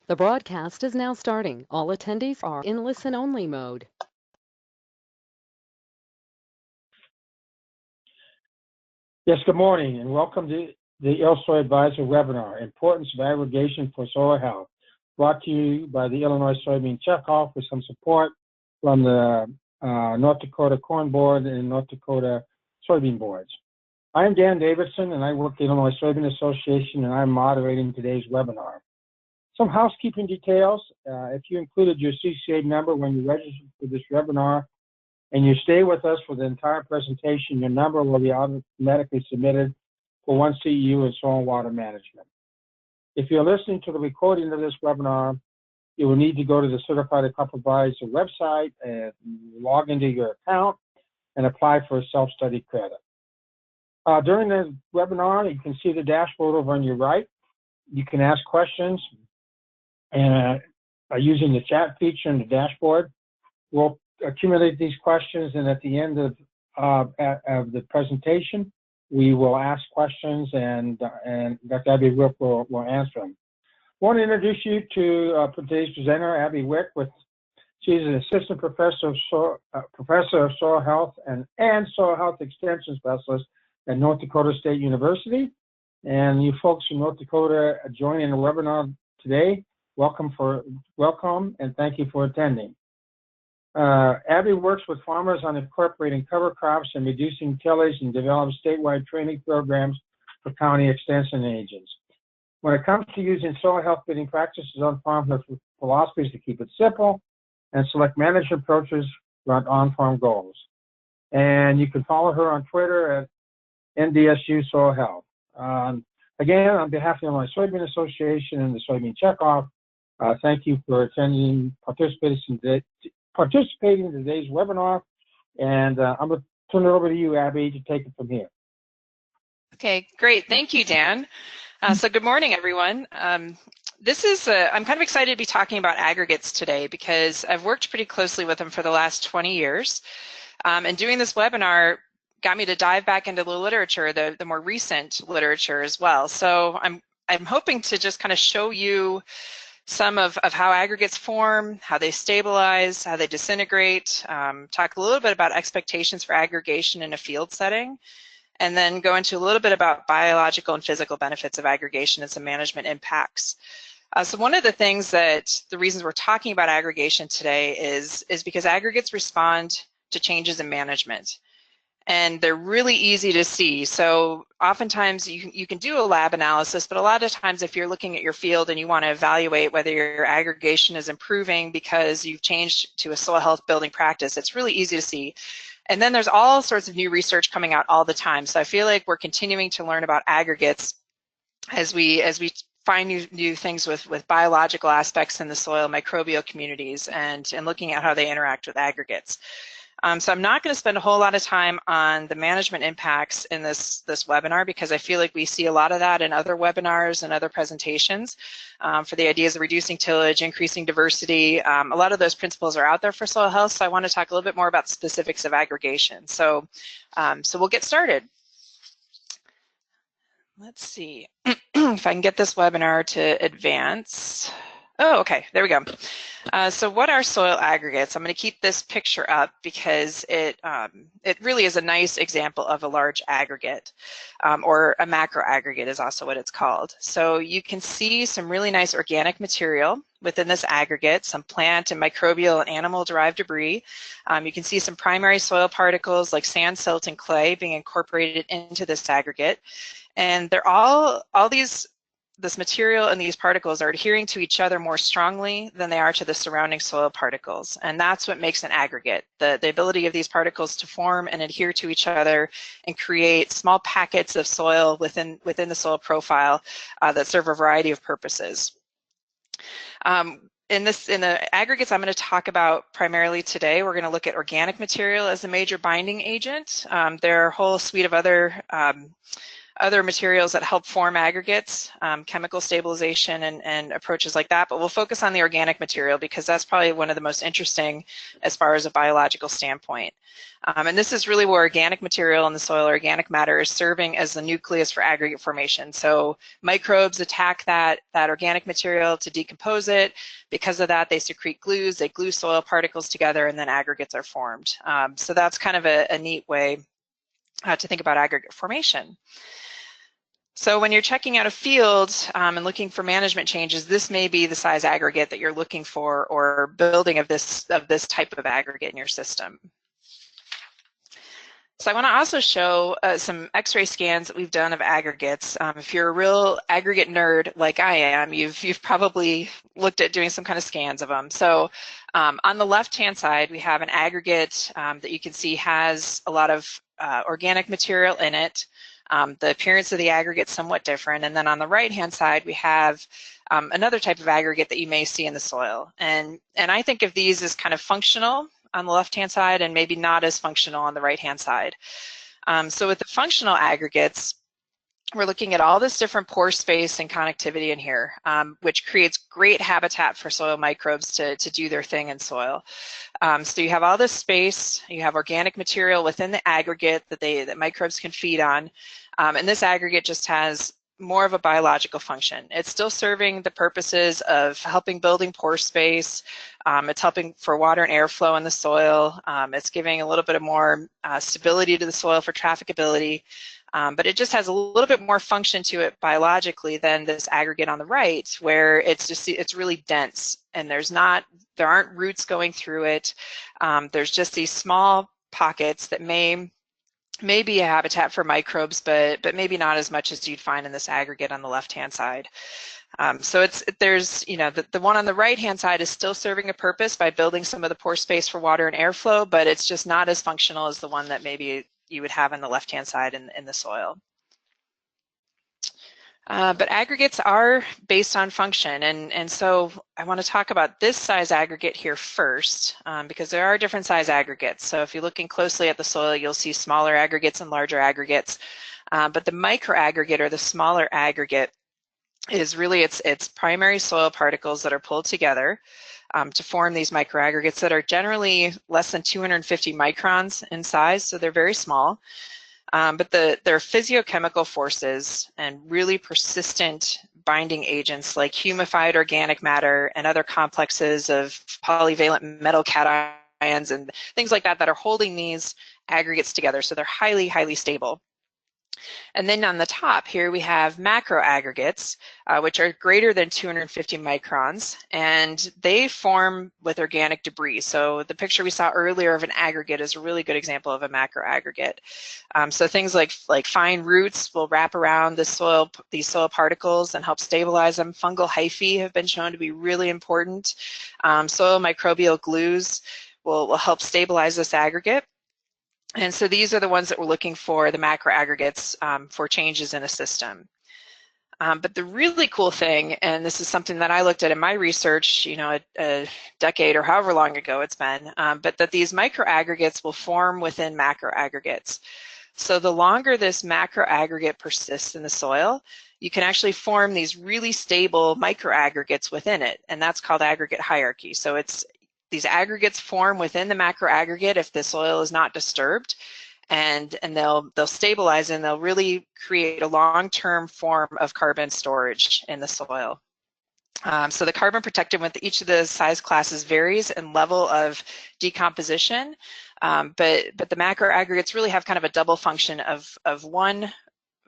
The broadcast is now starting. All attendees are in listen-only mode. Yes, good morning, and welcome to the Soil Advisor webinar, Importance of Aggregation for Soil Health, brought to you by the Illinois Soybean Checkoff with some support from the North Dakota Corn Board and North Dakota Soybean Boards. I am Dan Davidson, and I work at the Illinois Soybean Association, and I'm moderating today's webinar. Some housekeeping details. If you included your CCA number when you registered for this webinar, and you stay with us for the entire presentation, your number will be automatically submitted for one CEU in soil and water management. If you're listening to the recording of this webinar, you will need to go to the Certified Account Advisor website and log into your account and apply for a self-study credit. During the webinar, you can see the dashboard over on your right. You can ask questions using the chat feature in the dashboard. We'll accumulate these questions, and at the end of the presentation, we will ask questions, and Dr. Abbey Wick will answer them. I want to introduce you to today's presenter, Abbey Wick. She's an assistant professor of soil health and soil health extension specialist at North Dakota State University. And you folks from North Dakota joining the webinar today, welcome, and thank you for attending. Abbey works with farmers on incorporating cover crops and reducing tillage, and develops statewide training programs for county extension agents. When it comes to using soil health bidding practices on farm, her philosophy is to keep it simple and select management approaches around on-farm goals. And you can follow her on Twitter at NDSU Soil Health. Again, on behalf of the Illinois Soybean Association and the Soybean Checkoff, thank you for participating in today's webinar, and I'm going to turn it over to you, Abby, to take it from here. Okay, great. Thank you, Dan. So good morning, everyone. I'm kind of excited to be talking about aggregates today because I've worked pretty closely with them for the last 20 years. And doing this webinar got me to dive back into the literature, the more recent literature as well. So I'm hoping to just kind of show you some of how aggregates form, how they stabilize, how they disintegrate, talk a little bit about expectations for aggregation in a field setting, and then go into a little bit about biological and physical benefits of aggregation and some management impacts. So one of the things the reasons we're talking about aggregation today is because aggregates respond to changes in management. And they're really easy to see. So oftentimes you can do a lab analysis, but a lot of times if you're looking at your field and you want to evaluate whether your aggregation is improving because you've changed to a soil health building practice, it's really easy to see. And then there's all sorts of new research coming out all the time. So I feel like we're continuing to learn about aggregates as we find new things with biological aspects in the soil microbial communities and looking at how they interact with aggregates. So I'm not going to spend a whole lot of time on the management impacts in this webinar because I feel like we see a lot of that in other webinars and other presentations for the ideas of reducing tillage, increasing diversity. A lot of those principles are out there for soil health, so I want to talk a little bit more about specifics of aggregation. So we'll get started. Let's see if I can get this webinar to advance. Oh, okay, there we go. So what are soil aggregates? I'm going to keep this picture up because it really is a nice example of a large aggregate, or a macro aggregate is also what it's called. So you can see some really nice organic material within this aggregate, some plant and microbial and animal-derived debris. You can see some primary soil particles like sand, silt, and clay being incorporated into this aggregate. And they're this material and these particles are adhering to each other more strongly than they are to the surrounding soil particles. And that's what makes an aggregate, the ability of these particles to form and adhere to each other and create small packets of soil within the soil profile that serve a variety of purposes. In the aggregates I'm going to talk about primarily today, we're going to look at organic material as a major binding agent. There are a whole suite of other other materials that help form aggregates, chemical stabilization and approaches like that, but we'll focus on the organic material because that's probably one of the most interesting as far as a biological standpoint. And this is really where organic material in the soil, organic matter, is serving as the nucleus for aggregate formation. So microbes attack that organic material to decompose it. Because of that, they secrete glues, they glue soil particles together, and then aggregates are formed. So that's kind of a neat way to think about aggregate formation. So when you're checking out a field and looking for management changes, this may be the size aggregate that you're looking for, or building of this type of aggregate in your system. So I want to also show some X-ray scans that we've done of aggregates. If you're a real aggregate nerd like I am, you've probably looked at doing some kind of scans of them. So on the left-hand side, we have an aggregate that you can see has a lot of organic material in it. The appearance of the aggregate is somewhat different. And then on the right-hand side, we have another type of aggregate that you may see in the soil. And I think of these as kind of functional on the left-hand side and maybe not as functional on the right-hand side. So with the functional aggregates, we're looking at all this different pore space and connectivity in here, which creates great habitat for soil microbes to do their thing in soil. So you have all this space, you have organic material within the aggregate that microbes can feed on, and this aggregate just has more of a biological function. It's still serving the purposes of helping building pore space. It's helping for water and airflow in the soil. It's giving a little bit of more stability to the soil for trafficability. But it just has a little bit more function to it biologically than this aggregate on the right, where it's really dense and there aren't roots going through it. There's just these small pockets that may be a habitat for microbes, but maybe not as much as you'd find in this aggregate on the left-hand side. So there's the one on the right-hand side is still serving a purpose by building some of the pore space for water and airflow, but it's just not as functional as the one that maybe you would have on the left-hand side in the soil. But aggregates are based on function, and so I want to talk about this size aggregate here first, because there are different size aggregates. So if you're looking closely at the soil, you'll see smaller aggregates and larger aggregates. But the microaggregate, or the smaller aggregate, is really its primary soil particles that are pulled together to form these microaggregates that are generally less than 250 microns in size, so they're very small. But they're physiochemical forces and really persistent binding agents like humified organic matter and other complexes of polyvalent metal cations and things like that are holding these aggregates together. So they're highly, highly stable. And then on the top here we have macroaggregates, which are greater than 250 microns, and they form with organic debris. So the picture we saw earlier of an aggregate is a really good example of a macroaggregate. So things like fine roots will wrap around these soil particles and help stabilize them. Fungal hyphae have been shown to be really important. Soil microbial glues will help stabilize this aggregate. And so these are the ones that we're looking for, the macroaggregates, for changes in a system. But the really cool thing, and this is something that I looked at in my research, a decade or however long ago it's been, but that these microaggregates will form within macroaggregates. So the longer this macroaggregate persists in the soil, you can actually form these really stable microaggregates within it, and that's called aggregate hierarchy. So these aggregates form within the macroaggregate if the soil is not disturbed, and they'll stabilize and they'll really create a long-term form of carbon storage in the soil. So the carbon protected with each of the size classes varies in level of decomposition, but the macroaggregates really have kind of a double function of one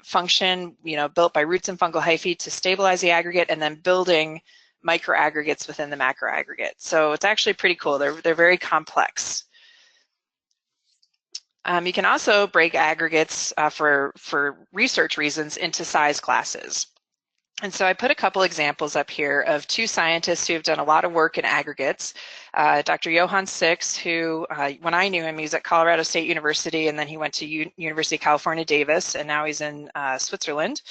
function, built by roots and fungal hyphae to stabilize the aggregate, and then building microaggregates within the macroaggregate. So it's actually pretty cool. They're very complex. You can also break aggregates for research reasons into size classes. And so I put a couple examples up here of two scientists who have done a lot of work in aggregates. Dr. Johann Six, who, when I knew him, he was at Colorado State University, and then he went to University of California, Davis, and now he's in Switzerland.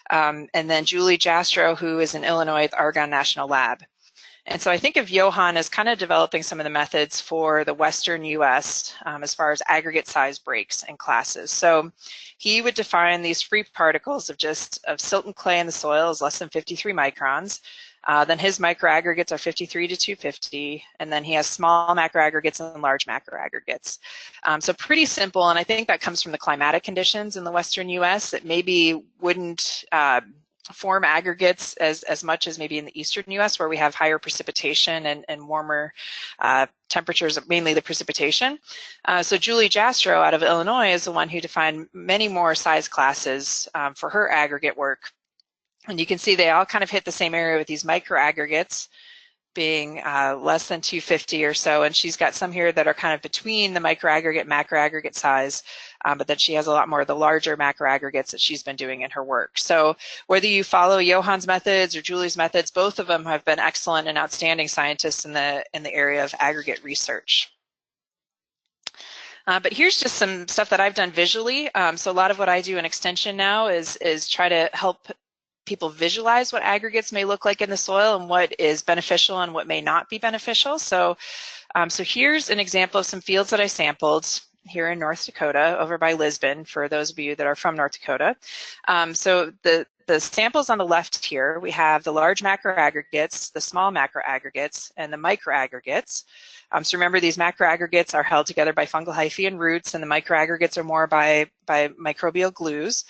And then Julie Jastrow, who is in Illinois at the Argonne National Lab. And so I think of Johan as kind of developing some of the methods for the Western US as far as aggregate size breaks and classes. So he would define these free particles of silt and clay in the soil as less than 53 microns. Then his microaggregates are 53 to 250, and then he has small macroaggregates and large macroaggregates. So pretty simple, and I think that comes from the climatic conditions in the Western US that maybe wouldn't form aggregates as much as maybe in the Eastern US, where we have higher precipitation and warmer temperatures, mainly the precipitation. So Julie Jastrow out of Illinois is the one who defined many more size classes for her aggregate work. And you can see they all kind of hit the same area with these microaggregates being less than 250 or so, and she's got some here that are kind of between the microaggregate, macroaggregate size, but then she has a lot more of the larger macroaggregates that she's been doing in her work. So whether you follow Johan's methods or Julie's methods, both of them have been excellent and outstanding scientists in the area of aggregate research. But here's just some stuff that I've done visually. So a lot of what I do in Extension now is try to help people visualize what aggregates may look like in the soil and what is beneficial and what may not be beneficial. So, so here's an example of some fields that I sampled here in North Dakota over by Lisbon, for those of you that are from North Dakota. So the samples on the left here, we have the large macroaggregates, the small macroaggregates, and the microaggregates. So remember, these macroaggregates are held together by fungal hyphae and roots, and the microaggregates are more by microbial glues.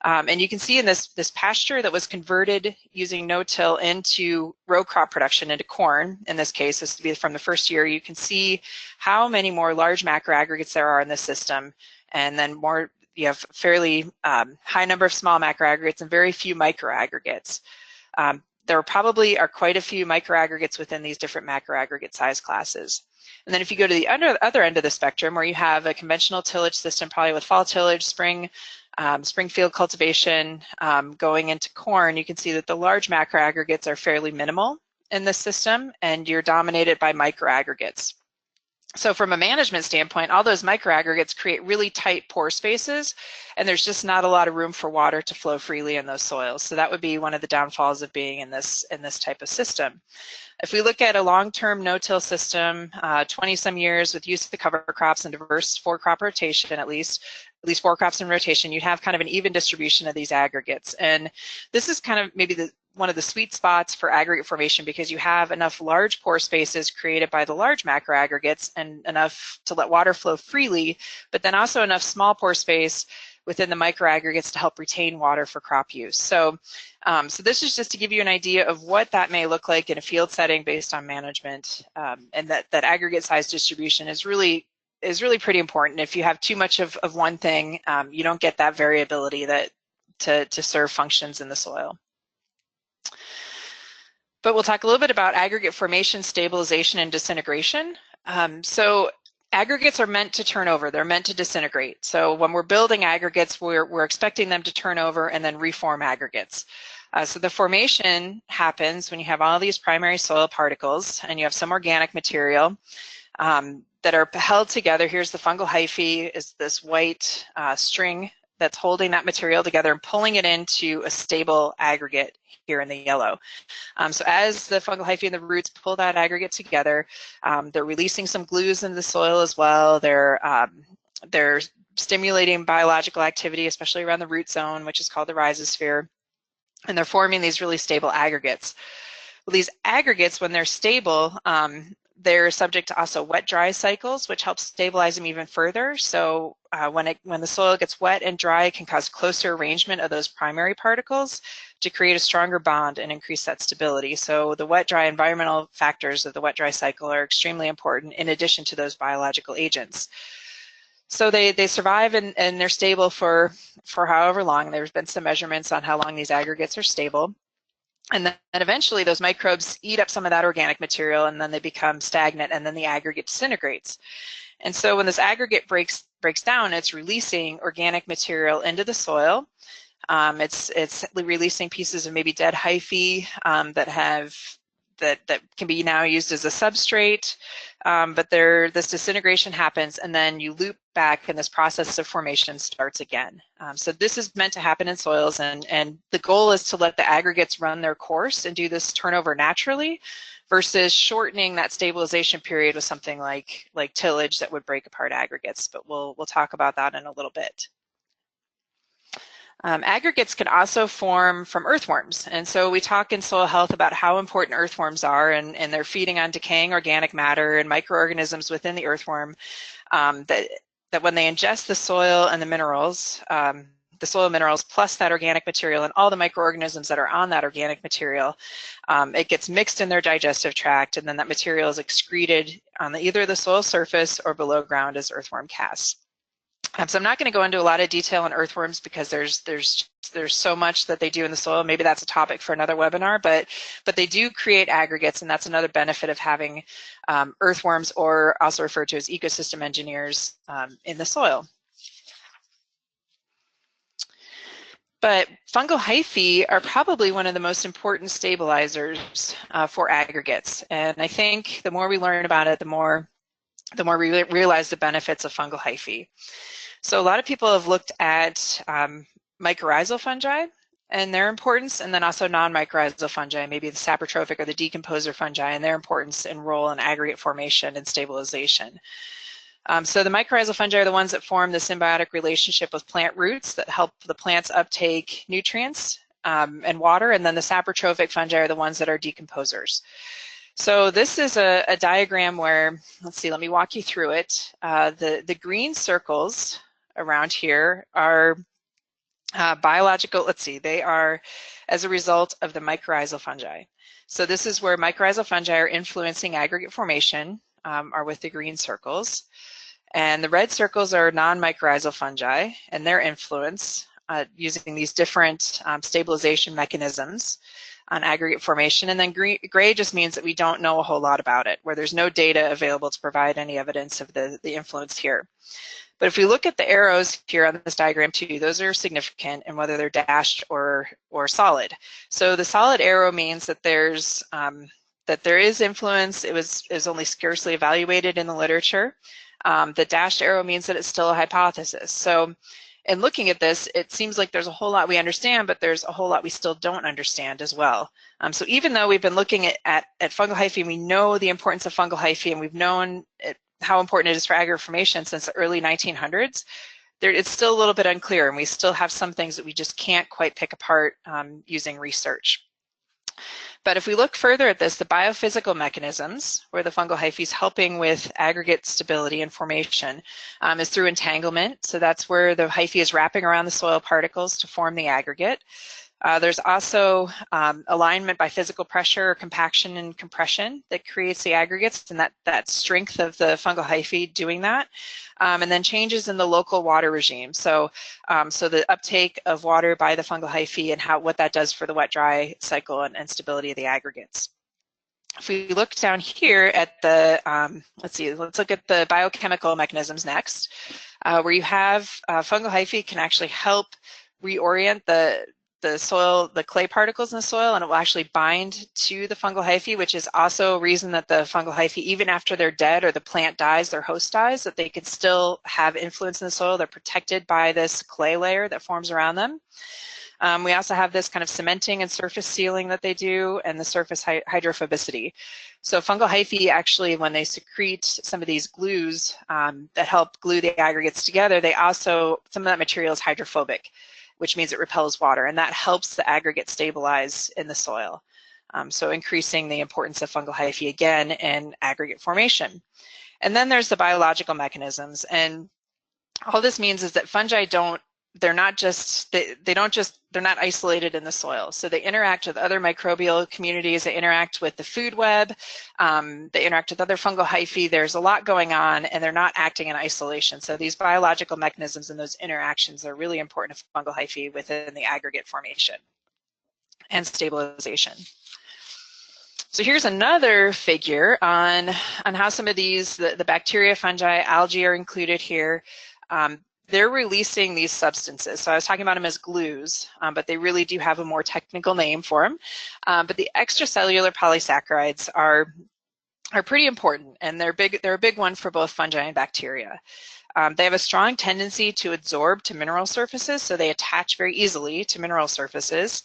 And you can see in this pasture that was converted using no-till into row crop production, into corn, in this case, this would be from the first year, you can see how many more large macroaggregates there are in this system, and then more, you have fairly high number of small macroaggregates and very few microaggregates. There probably are quite a few microaggregates within these different macroaggregate size classes. And then if you go to the other end of the spectrum, where you have a conventional tillage system, probably with fall tillage, springfield cultivation going into corn, you can see that the large macroaggregates are fairly minimal in this system, and you're dominated by microaggregates. So from a management standpoint, all those microaggregates create really tight pore spaces, and there's just not a lot of room for water to flow freely in those soils. So that would be one of the downfalls of being in this type of system. If we look at a long-term no-till system, 20-some years with use of the cover crops and diverse four-crop rotation, at least 4 crops in rotation, you'd have kind of an even distribution of these aggregates. And this is kind of maybe one of the sweet spots for aggregate formation, because you have enough large pore spaces created by the large macroaggregates and enough to let water flow freely, but then also enough small pore space within the microaggregates to help retain water for crop use. So, so this is just to give you an idea of what that may look like in a field setting based on management, and that aggregate size distribution is really pretty important. If you have too much of one thing, you don't get that variability that to serve functions in the soil. But we'll talk a little bit about aggregate formation, stabilization, and disintegration. So aggregates are meant to turn over. They're meant to disintegrate. So when we're building aggregates, we're expecting them to turn over and then reform aggregates. So the formation happens when you have all these primary soil particles and you have some organic material that are held together. Here's the fungal hyphae, is this white string that's holding that material together and pulling it into a stable aggregate here in the yellow. So as the fungal hyphae and the roots pull that aggregate together, they're releasing some glues into the soil as well. They're stimulating biological activity, especially around the root zone, which is called the rhizosphere, and they're forming these really stable aggregates. Well, these aggregates, when they're stable, they're subject to also wet-dry cycles, which helps stabilize them even further. So when the soil gets wet and dry, it can cause closer arrangement of those primary particles to create a stronger bond and increase that stability. So the wet-dry environmental factors of the wet-dry cycle are extremely important in addition to those biological agents. So they survive and they're stable for however long. There's been some measurements on how long these aggregates are stable. And then eventually those microbes eat up some of that organic material, and then they become stagnant, and then the aggregate disintegrates. And so when this aggregate breaks down, it's releasing organic material into the soil. It's releasing pieces of maybe dead hyphae that can be now used as a substrate, but this disintegration happens, and then you loop back and this process of formation starts again. So this is meant to happen in soils, and the goal is to let the aggregates run their course and do this turnover naturally versus shortening that stabilization period with something like tillage that would break apart aggregates, but we'll talk about that in a little bit. Aggregates can also form from earthworms, and so we talk in soil health about how important earthworms are, and they're feeding on decaying organic matter and microorganisms within the earthworm that when they ingest the soil and the soil minerals plus that organic material and all the microorganisms that are on that organic material, it gets mixed in their digestive tract, and then that material is excreted on either the soil surface or below ground as earthworm casts. So I'm not going to go into a lot of detail on earthworms because there's so much that they do in the soil. Maybe that's a topic for another webinar, but they do create aggregates, and that's another benefit of having earthworms, or also referred to as ecosystem engineers, in the soil. But fungal hyphae are probably one of the most important stabilizers for aggregates, and I think the more we learn about it, the more we realize the benefits of fungal hyphae. So a lot of people have looked at mycorrhizal fungi and their importance, and then also non-mycorrhizal fungi, maybe the saprotrophic or the decomposer fungi, and their importance and role in aggregate formation and stabilization. So the mycorrhizal fungi are the ones that form the symbiotic relationship with plant roots that help the plants uptake nutrients and water, and then the saprotrophic fungi are the ones that are decomposers. So this is a diagram where, let's see, let me walk you through it. The green circles around here are biological, they are as a result of the mycorrhizal fungi. So this is where mycorrhizal fungi are influencing aggregate formation, are with the green circles. And the red circles are non-mycorrhizal fungi and their influence using these different stabilization mechanisms on aggregate formation. And then gray just means that we don't know a whole lot about it, where there's no data available to provide any evidence of the influence here. But if we look at the arrows here on this diagram too, those are significant in whether they're dashed or solid. So the solid arrow means that there is influence. It was only scarcely evaluated in the literature. The dashed arrow means that it's still a hypothesis. So in looking at this, it seems like there's a whole lot we understand, but there's a whole lot we still don't understand as well. So even though we've been looking at fungal hyphae, we know the importance of fungal hyphae, and we've known how important it is for aggregate formation since the early 1900s, it's still a little bit unclear, and we still have some things that we just can't quite pick apart using research. But if we look further at this, the biophysical mechanisms where the fungal hyphae is helping with aggregate stability and formation is through entanglement. So that's where the hyphae is wrapping around the soil particles to form the aggregate. There's also alignment by physical pressure, or compaction and compression that creates the aggregates, and that strength of the fungal hyphae doing that. And then changes in the local water regime. So, so the uptake of water by the fungal hyphae and what that does for the wet-dry cycle and stability of the aggregates. If we look down here at the, let's look at the biochemical mechanisms next, where you have fungal hyphae can actually help reorient the soil, the clay particles in the soil, and it will actually bind to the fungal hyphae, which is also a reason that the fungal hyphae, even after they're dead or the plant dies, their host dies, that they can still have influence in the soil. They're protected by this clay layer that forms around them. We also have this kind of cementing and surface sealing that they do, and the surface hydrophobicity. So fungal hyphae actually, when they secrete some of these glues that help glue the aggregates together, some of that material is hydrophobic, which means it repels water, and that helps the aggregate stabilize in the soil. So increasing the importance of fungal hyphae again in aggregate formation. And then there's the biological mechanisms, and all this means is that fungi they're not isolated in the soil. So they interact with other microbial communities, they interact with the food web, they interact with other fungal hyphae. There's a lot going on, and they're not acting in isolation. So these biological mechanisms and those interactions are really important to fungal hyphae within the aggregate formation and stabilization. So here's another figure on how some of these, the bacteria, fungi, algae are included here. They're releasing these substances. So I was talking about them as glues, but they really do have a more technical name for them. But the extracellular polysaccharides are pretty important, and they're a big one for both fungi and bacteria. They have a strong tendency to adsorb to mineral surfaces, so they attach very easily to mineral surfaces.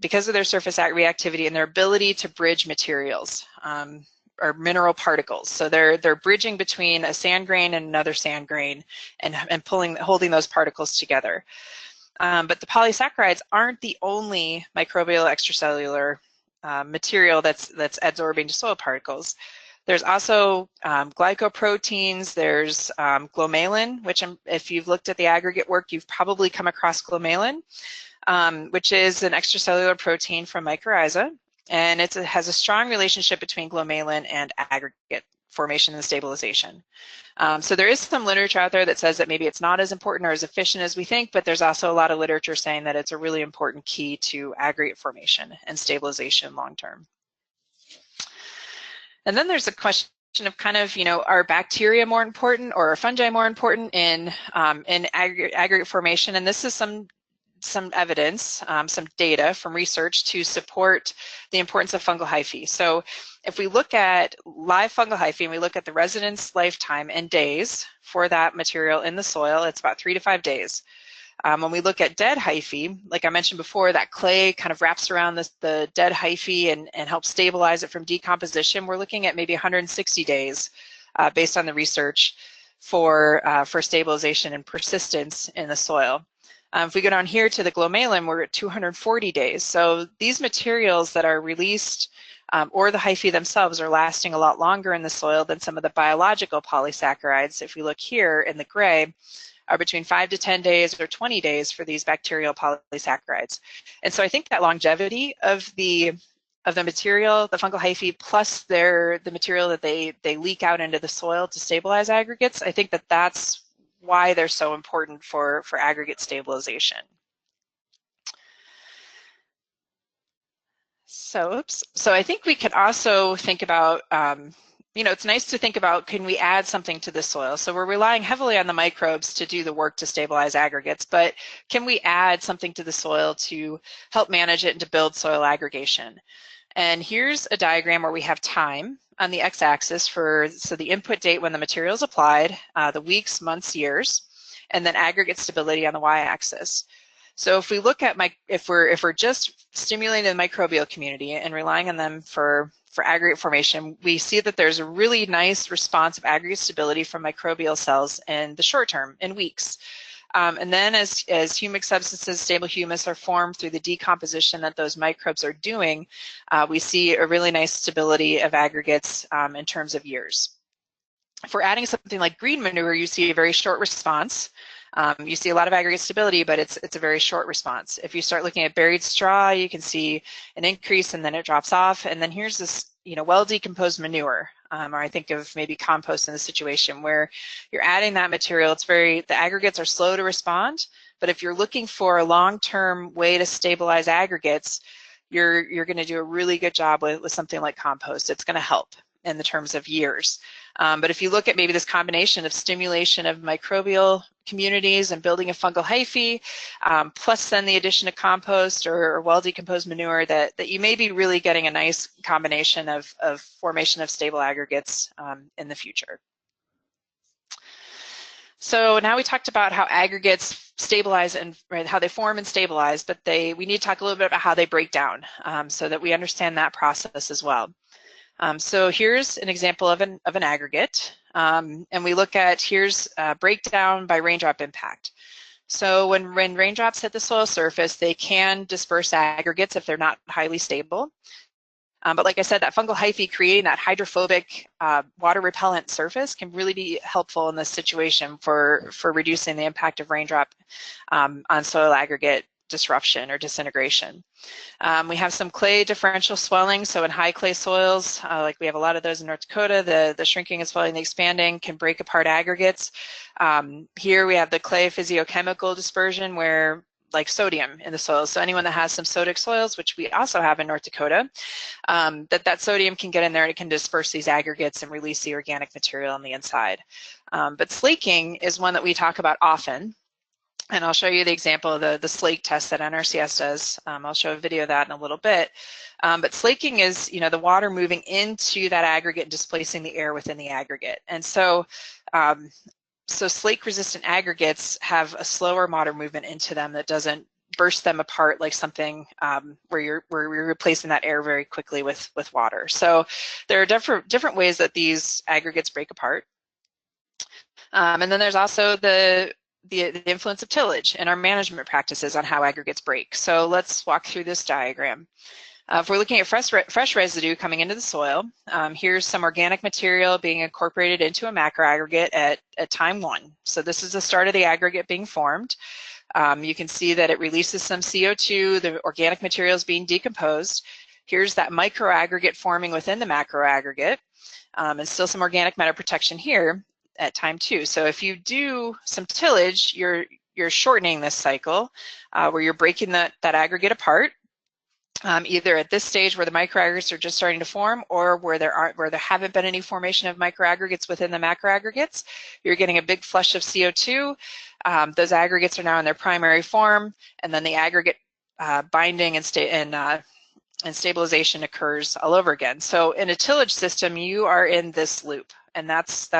because of their surface reactivity and their ability to bridge materials or mineral particles. So they're bridging between a sand grain and another sand grain and holding those particles together. But the polysaccharides aren't the only microbial extracellular material that's adsorbing to soil particles. There's also glycoproteins, there's glomalin, which if you've looked at the aggregate work, you've probably come across glomalin, which is an extracellular protein from mycorrhiza, and it has a strong relationship between glomalin and aggregate formation and stabilization. So there is some literature out there that says that maybe it's not as important or as efficient as we think, but there's also a lot of literature saying that it's a really important key to aggregate formation and stabilization long term. And then there's a question of kind of, are bacteria more important or are fungi more important in aggregate formation? And this is some evidence, some data from research to support the importance of fungal hyphae. So if we look at live fungal hyphae and we look at the residence lifetime and days for that material in the soil, it's about 3 to 5 days. When we look at dead hyphae, like I mentioned before, that clay kind of wraps around the dead hyphae and helps stabilize it from decomposition. We're looking at maybe 160 days based on the research for stabilization and persistence in the soil. If we go down here to the glomalin, we're at 240 days. So these materials that are released or the hyphae themselves are lasting a lot longer in the soil than some of the biological polysaccharides. If we look here in the gray, are between 5 to 10 days or 20 days for these bacterial polysaccharides. And so I think that longevity of the material, the fungal hyphae, plus the material that they leak out into the soil to stabilize aggregates, I think that's why they're so important for aggregate stabilization. So I think we could also think about, it's nice to think about, can we add something to the soil? So we're relying heavily on the microbes to do the work to stabilize aggregates, but can we add something to the soil to help manage it and to build soil aggregation? And here's a diagram where we have time on the x-axis so the input date when the material is applied, the weeks, months, years, and then aggregate stability on the y-axis. So if we look at if we're just stimulating the microbial community and relying on them for aggregate formation, we see that there's a really nice response of aggregate stability from microbial cells in the short term, in weeks. And then as humic substances, stable humus, are formed through the decomposition that those microbes are doing, we see a really nice stability of aggregates in terms of years. If we're adding something like green manure, you see a very short response. You see a lot of aggregate stability, but it's a very short response. If you start looking at buried straw, you can see an increase and then it drops off. And then here's this, well-decomposed manure, or I think of maybe compost in the situation where you're adding that material. The aggregates are slow to respond, but if you're looking for a long-term way to stabilize aggregates, you're going to do a really good job with something like compost. It's going to help in the terms of years. But if you look at maybe this combination of stimulation of microbial communities and building a fungal hyphae, plus then the addition of compost or well-decomposed manure, that you may be really getting a nice combination of formation of stable aggregates in the future. So now we talked about how aggregates stabilize and how they form and stabilize, but we need to talk a little bit about how they break down so that we understand that process as well. So here's an example of an aggregate, and we look at, here's a breakdown by raindrop impact. So when raindrops hit the soil surface, they can disperse aggregates if they're not highly stable. But like I said, that fungal hyphae creating that hydrophobic water repellent surface can really be helpful in this situation for reducing the impact of raindrop on soil aggregate disruption or disintegration. We have some clay differential swelling. So in high clay soils, like we have a lot of those in North Dakota, the shrinking and swelling, the expanding can break apart aggregates. Here we have the clay physiochemical dispersion where like sodium in the soils. So anyone that has some sodic soils, which we also have in North Dakota, that sodium can get in there and it can disperse these aggregates and release the organic material on the inside. But slaking is one that we talk about often. And I'll show you the example of the slake test that NRCS does. I'll show a video of that in a little bit. But slaking is, the water moving into that aggregate and displacing the air within the aggregate. And so, slake-resistant aggregates have a slower water movement into them that doesn't burst them apart like something where you're replacing that air very quickly with water. So there are different ways that these aggregates break apart. And then there's also the influence of tillage and our management practices on how aggregates break. So let's walk through this diagram. If we're looking at fresh residue coming into the soil, here's some organic material being incorporated into a macroaggregate at time 1. So this is the start of the aggregate being formed. You can see that it releases some CO2, the organic material is being decomposed. Here's that microaggregate forming within the macroaggregate, and still some organic matter protection here at time 2. So if you do some tillage, you're shortening this cycle where you're breaking that aggregate apart. Either at this stage where the microaggregates are just starting to form, or where there haven't been any formation of microaggregates within the macroaggregates, you're getting a big flush of CO2. Those aggregates are now in their primary form, and then the aggregate binding and stabilization occurs all over again. So in a tillage system, you are in this loop, and that's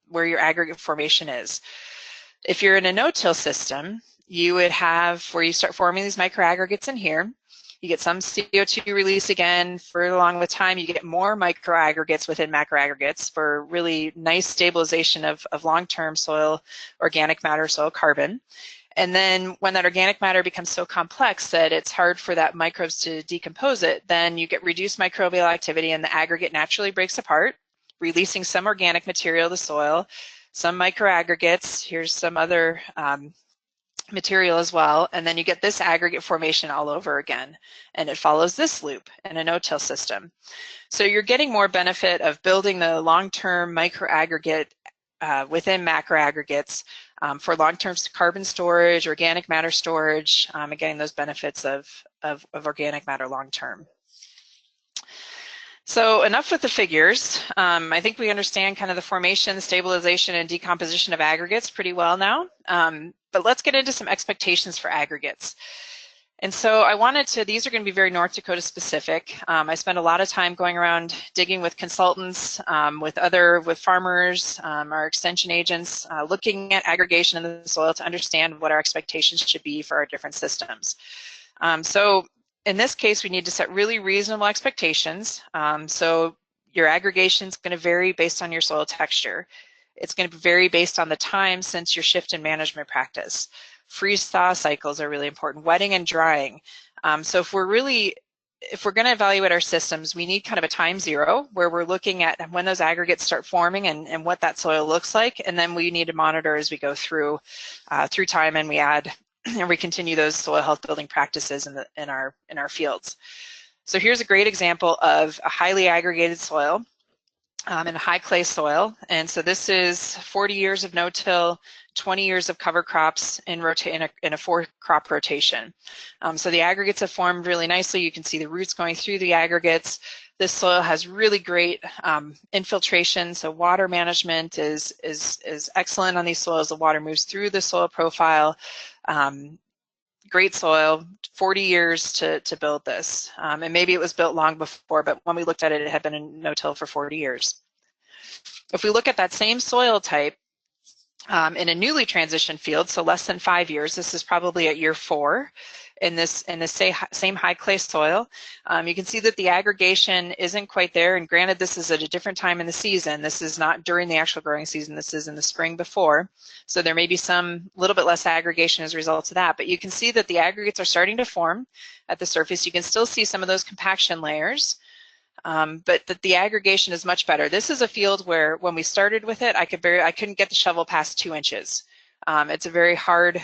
where your aggregate formation is. If you're in a no-till system, you would have where you start forming these microaggregates in here. You get some CO2 release again. For along with time, you get more microaggregates within macroaggregates for really nice stabilization of long-term soil organic matter, soil carbon. And then when that organic matter becomes so complex that it's hard for that microbes to decompose it, then you get reduced microbial activity and the aggregate naturally breaks apart, releasing some organic material to the soil, some microaggregates. Here's some other material as well, and then you get this aggregate formation all over again, and it follows this loop in a no-till system. So you're getting more benefit of building the long-term microaggregate within macroaggregates for long-term carbon storage, organic matter storage, and getting those benefits of organic matter long-term. So enough with the figures. I think we understand kind of the formation, stabilization, and decomposition of aggregates pretty well now. But let's get into some expectations for aggregates. And so I wanted to, these are going to be very North Dakota specific. I spent a lot of time going around digging with consultants, with farmers, our extension agents, looking at aggregation in the soil to understand what our expectations should be for our different systems. So in this case, we need to set really reasonable expectations. So your aggregation is going to vary based on your soil texture. It's going to vary based on the time since your shift in management practice. Freeze-thaw cycles are really important, wetting and drying. So if we're going to evaluate our systems, we need kind of a time zero where we're looking at when those aggregates start forming and what that soil looks like, and then we need to monitor as we go through time, and we add and we continue those soil health building practices in our fields. So here's a great example of a highly aggregated soil in a high clay soil, and so this is 40 years of no-till, 20 years of cover crops in a 4-crop rotation. So the aggregates have formed really nicely. You can see the roots going through the aggregates. This soil has really great infiltration, so water management is excellent on these soils. The water moves through the soil profile. Great soil, 40 years to build this. And maybe it was built long before, but when we looked at it, it had been in no-till for 40 years. If we look at that same soil type in a newly transitioned field, so less than 5 years, this is probably at year 4 in this same high clay soil, you can see that the aggregation isn't quite there. And granted, this is at a different time in the season. This is not during the actual growing season. This is in the spring before. So there may be some little bit less aggregation as a result of that. But you can see that the aggregates are starting to form at the surface. You can still see some of those compaction layers. But that the aggregation is much better. This is a field where when we started with it, I couldn't get the shovel past 2 inches. It's a very hard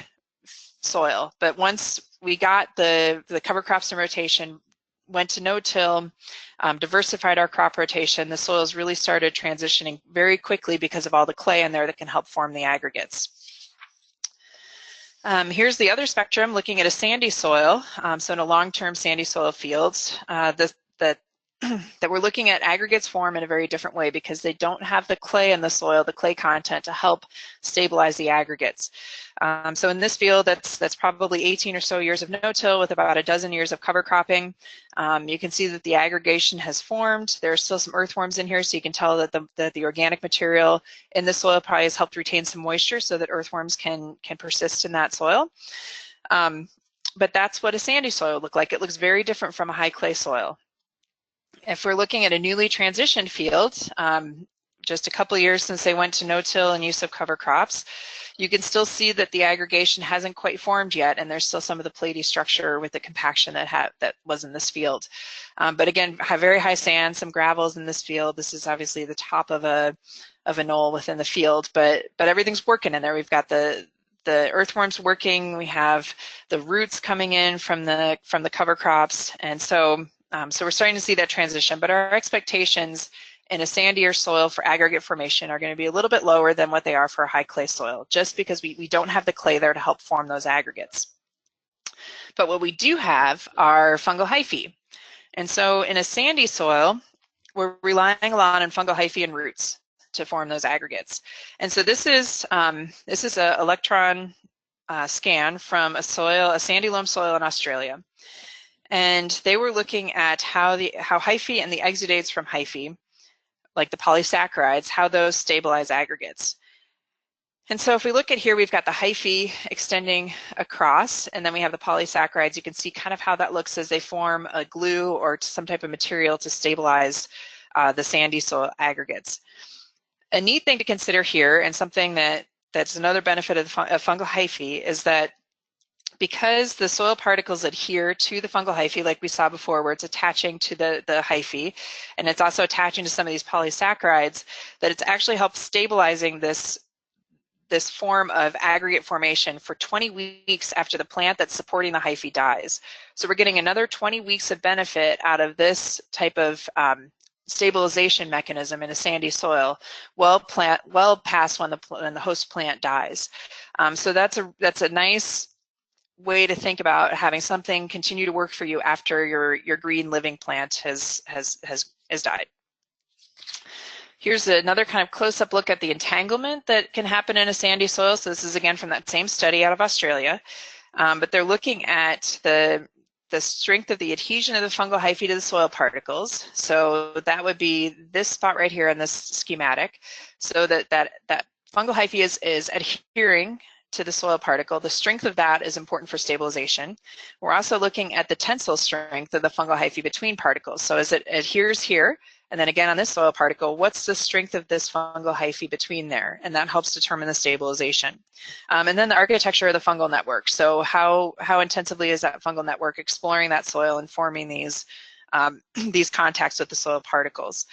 soil, but once we got the cover crops in rotation, went to no-till, diversified our crop rotation, the soils really started transitioning very quickly because of all the clay in there that can help form the aggregates. Here's the other spectrum, looking at a sandy soil. So in a long-term sandy soil fields, that we're looking at aggregates form in a very different way because they don't have the clay in the soil, the clay content, to help stabilize the aggregates. So in this field, that's probably 18 or so years of no-till with about a dozen years of cover cropping. You can see that the aggregation has formed. There are still some earthworms in here, so you can tell that the organic material in the soil probably has helped retain some moisture so that earthworms can persist in that soil. but that's what a sandy soil would look like. It looks very different from a high clay soil. If we're looking at a newly transitioned field, just a couple of years since they went to no-till and use of cover crops, you can still see that the aggregation hasn't quite formed yet, and there's still some of the platy structure with the compaction that was in this field. But again, very high sand, some gravels in this field. This is obviously the top of a knoll within the field, but everything's working in there. We've got the earthworms working. We have the roots coming in from the cover crops, and so we're starting to see that transition. But our expectations in a sandier soil for aggregate formation are going to be a little bit lower than what they are for a high clay soil, just because we don't have the clay there to help form those aggregates. But what we do have are fungal hyphae. And so in a sandy soil, we're relying a lot on fungal hyphae and roots to form those aggregates. And so this is an electron scan from a sandy loam soil in Australia. And they were looking at how hyphae and the exudates from hyphae, like the polysaccharides, how those stabilize aggregates. And so if we look at here, we've got the hyphae extending across, and then we have the polysaccharides. You can see kind of how that looks as they form a glue or some type of material to stabilize the sandy soil aggregates. A neat thing to consider here, and something that's another benefit of fungal hyphae, is that because the soil particles adhere to the fungal hyphae, like we saw before, where it's attaching to the hyphae, and it's also attaching to some of these polysaccharides, that it's actually helped stabilizing this form of aggregate formation for 20 weeks after the plant that's supporting the hyphae dies. So we're getting another 20 weeks of benefit out of this type of stabilization mechanism in a sandy soil, well past when the host plant dies. So that's a nice way to think about having something continue to work for you after your green living plant has died. Here's another kind of close-up look at the entanglement that can happen in a sandy soil. So this is again from that same study out of Australia, but they're looking at the strength of the adhesion of the fungal hyphae to the soil particles. So that would be this spot right here in this schematic. So that fungal hyphae is adhering to the soil particle. The strength of that is important for stabilization. We're also looking at the tensile strength of the fungal hyphae between particles. So as it adheres here, and then again on this soil particle, what's the strength of this fungal hyphae between there? And that helps determine the stabilization. And then the architecture of the fungal network. So how intensively is that fungal network exploring that soil and forming these contacts with the soil particles?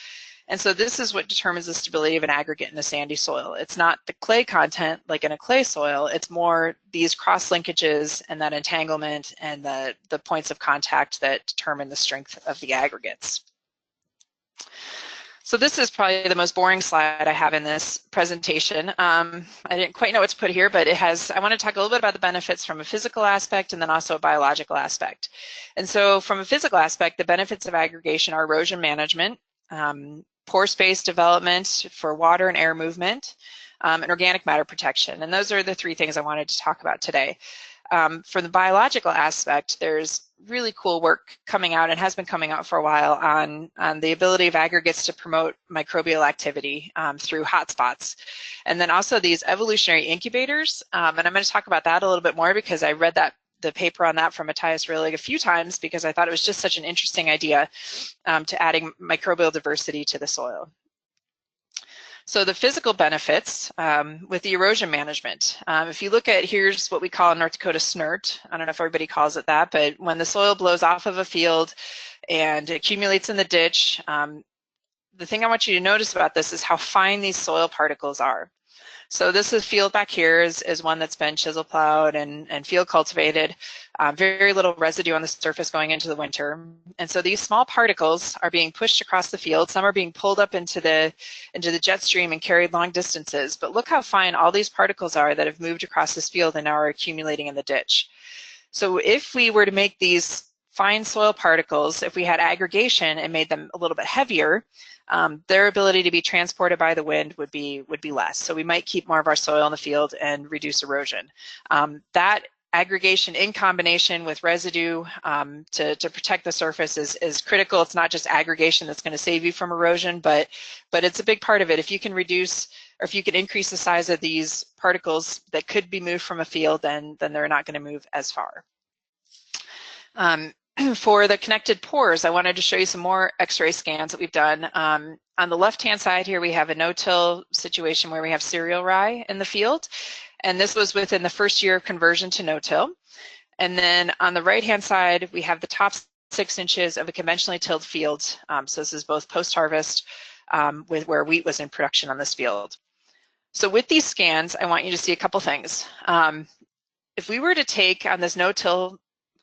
And so this is what determines the stability of an aggregate in a sandy soil. It's not the clay content like in a clay soil, it's more these cross linkages and that entanglement and the points of contact that determine the strength of the aggregates. So this is probably the most boring slide I have in this presentation. I didn't quite know what to put here, but I want to talk a little bit about the benefits from a physical aspect and then also a biological aspect. And so from a physical aspect, the benefits of aggregation are erosion management, pore space development for water and air movement, and organic matter protection. And those are the three things I wanted to talk about today. For the biological aspect, there's really cool work coming out and has been coming out for a while on the ability of aggregates to promote microbial activity through hotspots. And then also these evolutionary incubators. And I'm going to talk about that a little bit more because I read the paper on that from Matthias Rillig a few times because I thought it was just such an interesting idea to adding microbial diversity to the soil. So the physical benefits with the erosion management. If you look at, here's what we call a North Dakota snert. I don't know if everybody calls it that, but when the soil blows off of a field and accumulates in the ditch, the thing I want you to notice about this is how fine these soil particles are. So this is field back here is one that's been chisel plowed and field cultivated, very little residue on the surface going into the winter. And so these small particles are being pushed across the field. Some are being pulled up into the jet stream and carried long distances. But look how fine all these particles are that have moved across this field and now are accumulating in the ditch. So if we were to make these fine soil particles, if we had aggregation and made them a little bit heavier, their ability to be transported by the wind would be less. So we might keep more of our soil in the field and reduce erosion. That aggregation in combination with residue to protect the surface is critical. It's not just aggregation that's going to save you from erosion, but it's a big part of it. If you can reduce or if you can increase the size of these particles that could be moved from a field, then they're not going to move as far. For the connected pores, I wanted to show you some more X-ray scans that we've done. On the left-hand side here, we have a no-till situation where we have cereal rye in the field, and this was within the first year of conversion to no-till. And then on the right-hand side, we have the top 6 inches of a conventionally tilled field. So this is both post-harvest with where wheat was in production on this field. So with these scans, I want you to see a couple things. If we were to take on this no-till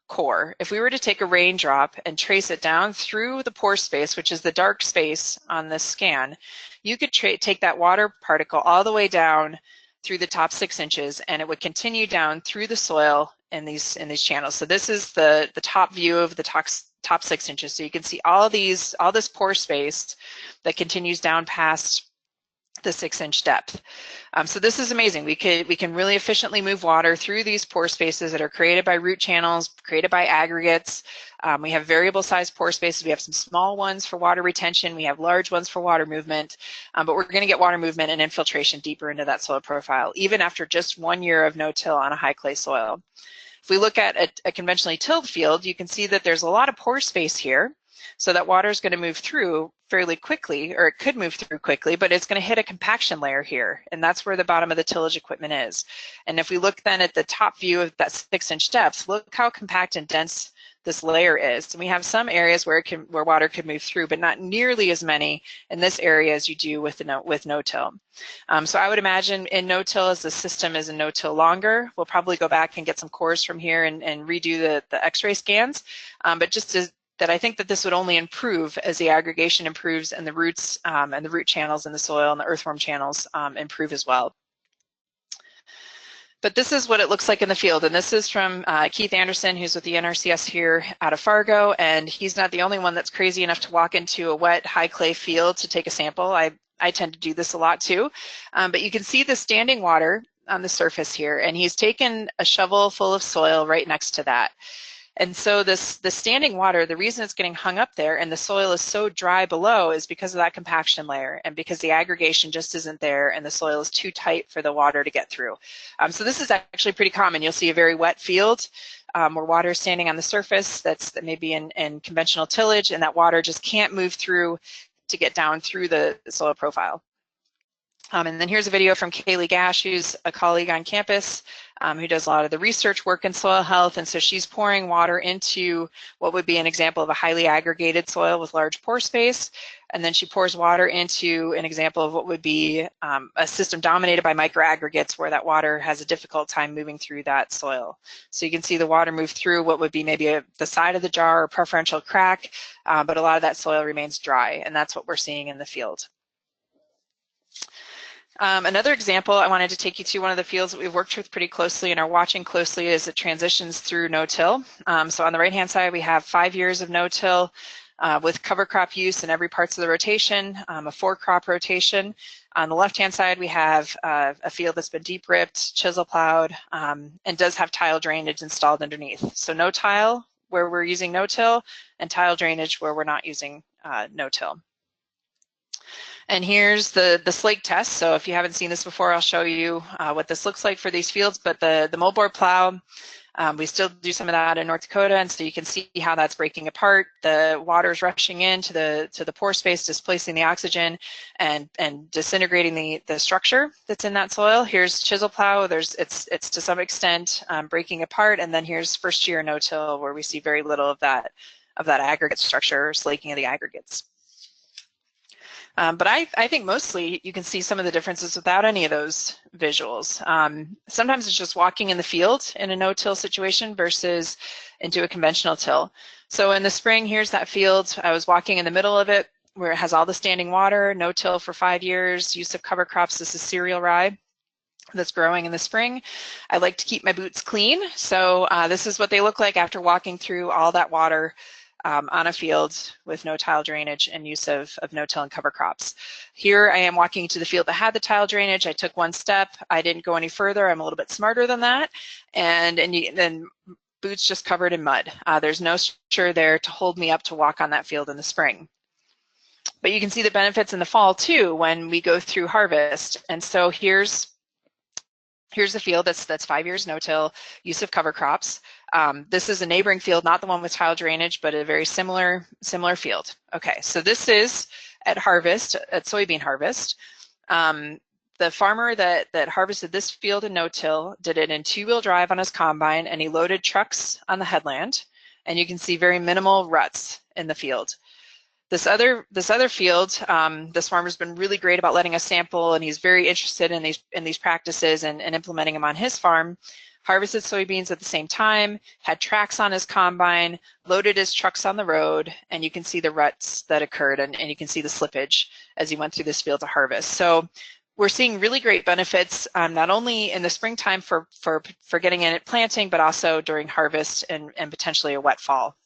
core, if we were to take a raindrop and trace it down through the pore space, which is the dark space on this scan, you could take that water particle all the way down through the top 6 inches, and it would continue down through the soil in these channels. So this is the top view of the top 6 inches. So you can see all this pore space that continues down past the 6-inch depth. So this is amazing. We can really efficiently move water through these pore spaces that are created by root channels, created by aggregates. We have variable size pore spaces. We have some small ones for water retention. We have large ones for water movement, but we're going to get water movement and infiltration deeper into that soil profile, even after just 1 year of no-till on a high clay soil. If we look at a conventionally tilled field, you can see that there's a lot of pore space here. So that water is going to move through fairly quickly, or it could move through quickly, but it's going to hit a compaction layer here, and that's where the bottom of the tillage equipment is. And if we look then at the top view of that 6-inch depth, look how compact and dense this layer is. And we have some areas where water could move through, but not nearly as many in this area as you do with no-till. So I would imagine in no-till, as the system is in no-till longer, we'll probably go back and get some cores from here and redo the X-ray scans. But just that I think that this would only improve as the aggregation improves and the roots and the root channels in the soil and the earthworm channels improve as well. But this is what it looks like in the field, and this is from Keith Anderson, who's with the NRCS here out of Fargo, and he's not the only one that's crazy enough to walk into a wet, high clay field to take a sample. I tend to do this a lot too, but you can see the standing water on the surface here, and he's taken a shovel full of soil right next to that. And so the standing water, the reason it's getting hung up there and the soil is so dry below is because of that compaction layer and because the aggregation just isn't there and the soil is too tight for the water to get through. So this is actually pretty common. You'll see a very wet field where water is standing on the surface that may be in conventional tillage, and that water just can't move through to get down through the soil profile. And then here's a video from Kaylee Gash, who's a colleague on campus who does a lot of the research work in soil health. And so she's pouring water into what would be an example of a highly aggregated soil with large pore space. And then she pours water into an example of what would be a system dominated by microaggregates where that water has a difficult time moving through that soil. So you can see the water move through what would be maybe the side of the jar or preferential crack, but a lot of that soil remains dry. And that's what we're seeing in the field. Another example I wanted to take you to, one of the fields that we've worked with pretty closely and are watching closely as it transitions through no-till. So on the right-hand side, we have 5 years of no-till with cover crop use in every parts of the rotation, a 4-crop rotation. On the left-hand side, we have a field that's been deep ripped, chisel plowed, and does have tile drainage installed underneath. So no tile where we're using no-till, and tile drainage where we're not using no-till. And here's the slake test. So if you haven't seen this before, I'll show you what this looks like for these fields. But the moldboard plow, we still do some of that in North Dakota, and so you can see how that's breaking apart. The water's rushing into the pore space, displacing the oxygen and disintegrating the structure that's in that soil. Here's chisel plow. It's to some extent breaking apart, and then here's first year no-till where we see very little of that aggregate structure, slaking of the aggregates. But I think mostly you can see some of the differences without any of those visuals. Sometimes it's just walking in the field in a no-till situation versus into a conventional till. So in the spring, here's that field. I was walking in the middle of it where it has all the standing water, no-till for 5 years, use of cover crops. This is cereal rye that's growing in the spring. I like to keep my boots clean. So this is what they look like after walking through all that water on a field with no tile drainage and use of no-till and cover crops. Here I am walking to the field that had the tile drainage. I took one step. I didn't go any further. I'm a little bit smarter than that. And then boots just covered in mud. There's no structure there to hold me up to walk on that field in the spring. But you can see the benefits in the fall too when we go through harvest. And so here's Here's the field that's 5 years no-till, use of cover crops. This is a neighboring field, not the one with tile drainage, but a very similar field. Okay, so this is at harvest, at soybean harvest. The farmer that harvested this field in no-till did it in 2-wheel drive on his combine, and he loaded trucks on the headland, and you can see very minimal ruts in the field. This other field, this farmer's been really great about letting us sample, and he's very interested in these practices and implementing them on his farm. Harvested soybeans at the same time, had tracks on his combine, loaded his trucks on the road, and you can see the ruts that occurred, and you can see the slippage as he went through this field to harvest. So we're seeing really great benefits, not only in the springtime for getting in at planting, but also during harvest and potentially a wet fall.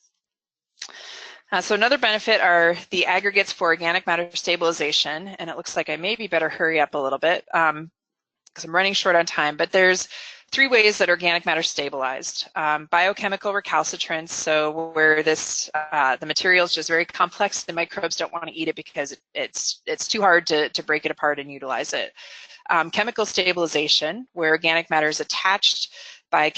So another benefit are the aggregates for organic matter stabilization, and it looks like I maybe better hurry up a little bit because I'm running short on time, but there's 3 ways that organic matter is stabilized. Biochemical recalcitrance, so where this the material is just very complex, the microbes don't want to eat it because it's too hard to break it apart and utilize it. Chemical stabilization, where organic matter is attached by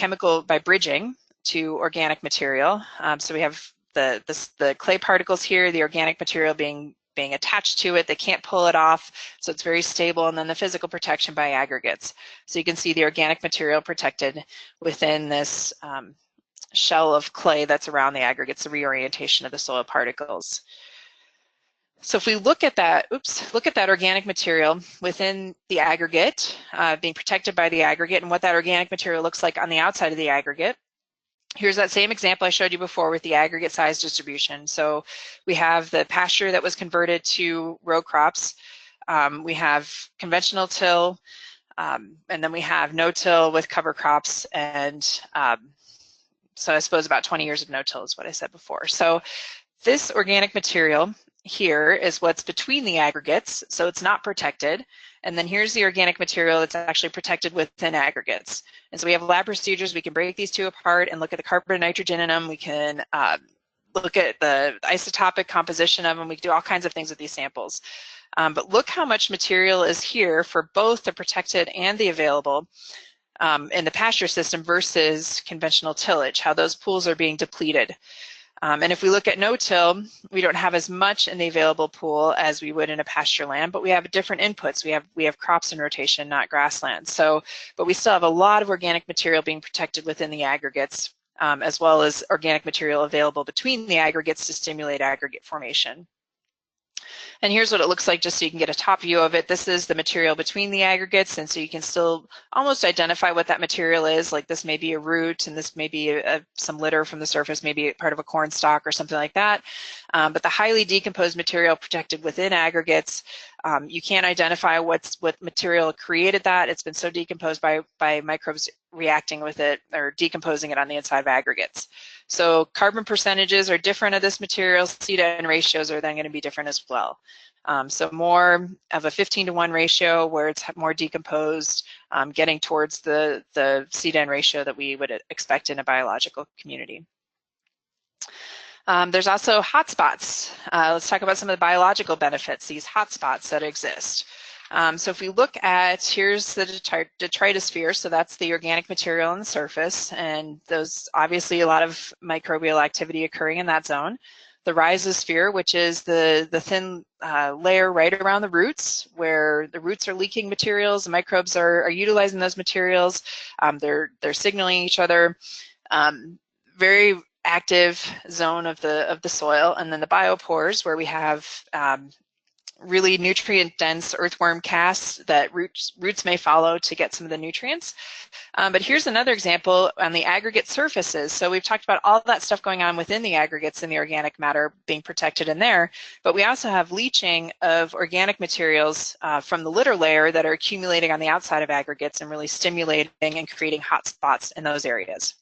bridging to organic material. So we have the clay particles here, the organic material being attached to it. They can't pull it off, so it's very stable. And then the physical protection by aggregates. So you can see the organic material protected within this shell of clay that's around the aggregates, the reorientation of the soil particles. So if we look at that, look at that organic material within the aggregate, being protected by the aggregate, and what that organic material looks like on the outside of the aggregate. Here's that same example I showed you before with the aggregate size distribution. So we have the pasture that was converted to row crops. We have conventional till, and then we have no-till with cover crops. And so I suppose about 20 years of no-till is what I said before. So this organic material here is what's between the aggregates, so it's not protected. And then here's the organic material that's actually protected within aggregates. And so we have lab procedures. We can break these 2 apart and look at the carbon and nitrogen in them. We can look at the isotopic composition of them. We can do all kinds of things with these samples. But look how much material is here for both the protected and the available in the pasture system versus conventional tillage, how those pools are being depleted. And if we look at no-till, we don't have as much in the available pool as we would in a pasture land, but we have different inputs. We have crops in rotation, not grassland. So, but we still have a lot of organic material being protected within the aggregates, as well as organic material available between the aggregates to stimulate aggregate formation. And here's what it looks like just so you can get a top view of it. This is the material between the aggregates, and so you can still almost identify what that material is. Like this may be a root, and this may be some litter from the surface, maybe part of a corn stalk or something like that. But the highly decomposed material protected within aggregates, you can't identify what material created that. It's been so decomposed by microbes reacting with it or decomposing it on the inside of aggregates. So carbon percentages are different of this material. C/N ratios are then going to be different as well. So more of a 15:1 ratio where it's more decomposed, getting towards the C/N ratio that we would expect in a biological community. There's also hotspots. Let's talk about some of the biological benefits, these hotspots that exist. So if we look at, here's the detritosphere, so that's the organic material on the surface, and there's obviously a lot of microbial activity occurring in that zone. The rhizosphere, which is the thin layer right around the roots, where the roots are leaking materials, the microbes are utilizing those materials, they're signaling each other. Very active zone of the soil. And then the biopores, where we have really nutrient-dense earthworm casts that roots may follow to get some of the nutrients. But here's another example on the aggregate surfaces. So we've talked about all that stuff going on within the aggregates and the organic matter being protected in there, but we also have leaching of organic materials from the litter layer that are accumulating on the outside of aggregates and really stimulating and creating hot spots in those areas.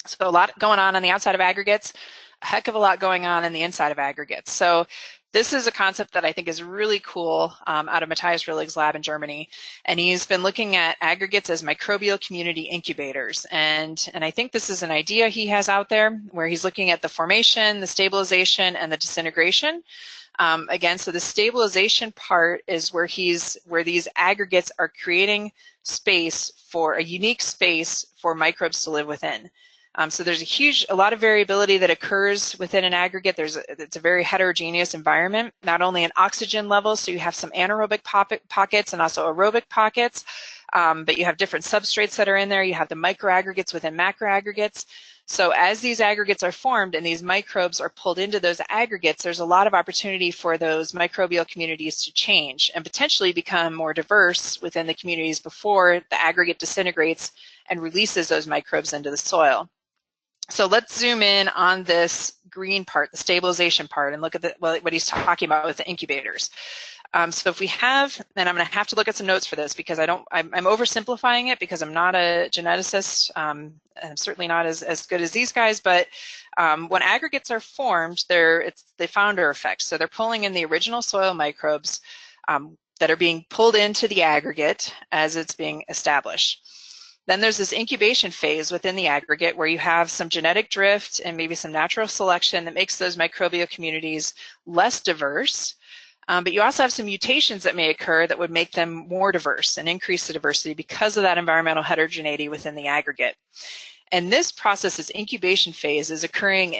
So a lot going on the outside of aggregates, a heck of a lot going on in the inside of aggregates. So this is a concept that I think is really cool out of Matthias Rillig's lab in Germany. And he's been looking at aggregates as microbial community incubators. And I think this is an idea he has out there where he's looking at the formation, the stabilization, and the disintegration. Again, so the stabilization part is where these aggregates are creating space for a unique space for microbes to live within. So there's a lot of variability that occurs within an aggregate. It's a very heterogeneous environment, not only in oxygen levels, so you have some anaerobic pockets and also aerobic pockets, but you have different substrates that are in there. You have the microaggregates within macroaggregates. So as these aggregates are formed and these microbes are pulled into those aggregates, there's a lot of opportunity for those microbial communities to change and potentially become more diverse within the communities before the aggregate disintegrates and releases those microbes into the soil. So let's zoom in on this green part, the stabilization part, and look at what he's talking about with the incubators. So if we have, and I'm going to have to look at some notes for this because I'm oversimplifying it because I'm not a geneticist. I'm certainly not as good as these guys, but when aggregates are formed, it's the founder effect. So they're pulling in the original soil microbes that are being pulled into the aggregate as it's being established. Then there's this incubation phase within the aggregate where you have some genetic drift and maybe some natural selection that makes those microbial communities less diverse. But you also have some mutations that may occur that would make them more diverse and increase the diversity because of that environmental heterogeneity within the aggregate. And this process, this incubation phase, is occurring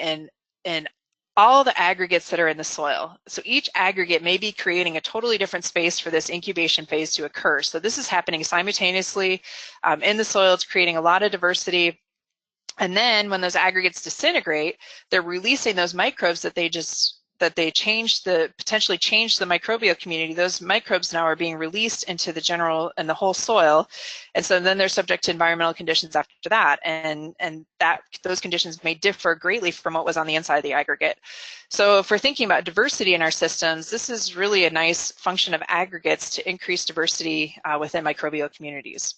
in all the aggregates that are in the soil. So each aggregate may be creating a totally different space for this incubation phase to occur. So this is happening simultaneously in the soil. It's creating a lot of diversity. And then when those aggregates disintegrate, they're releasing those microbes that they potentially changed the microbial community. Those microbes now are being released into the whole soil. And so then they're subject to environmental conditions after that. And those conditions may differ greatly from what was on the inside of the aggregate. So if we're thinking about diversity in our systems, this is really a nice function of aggregates to increase diversity within microbial communities.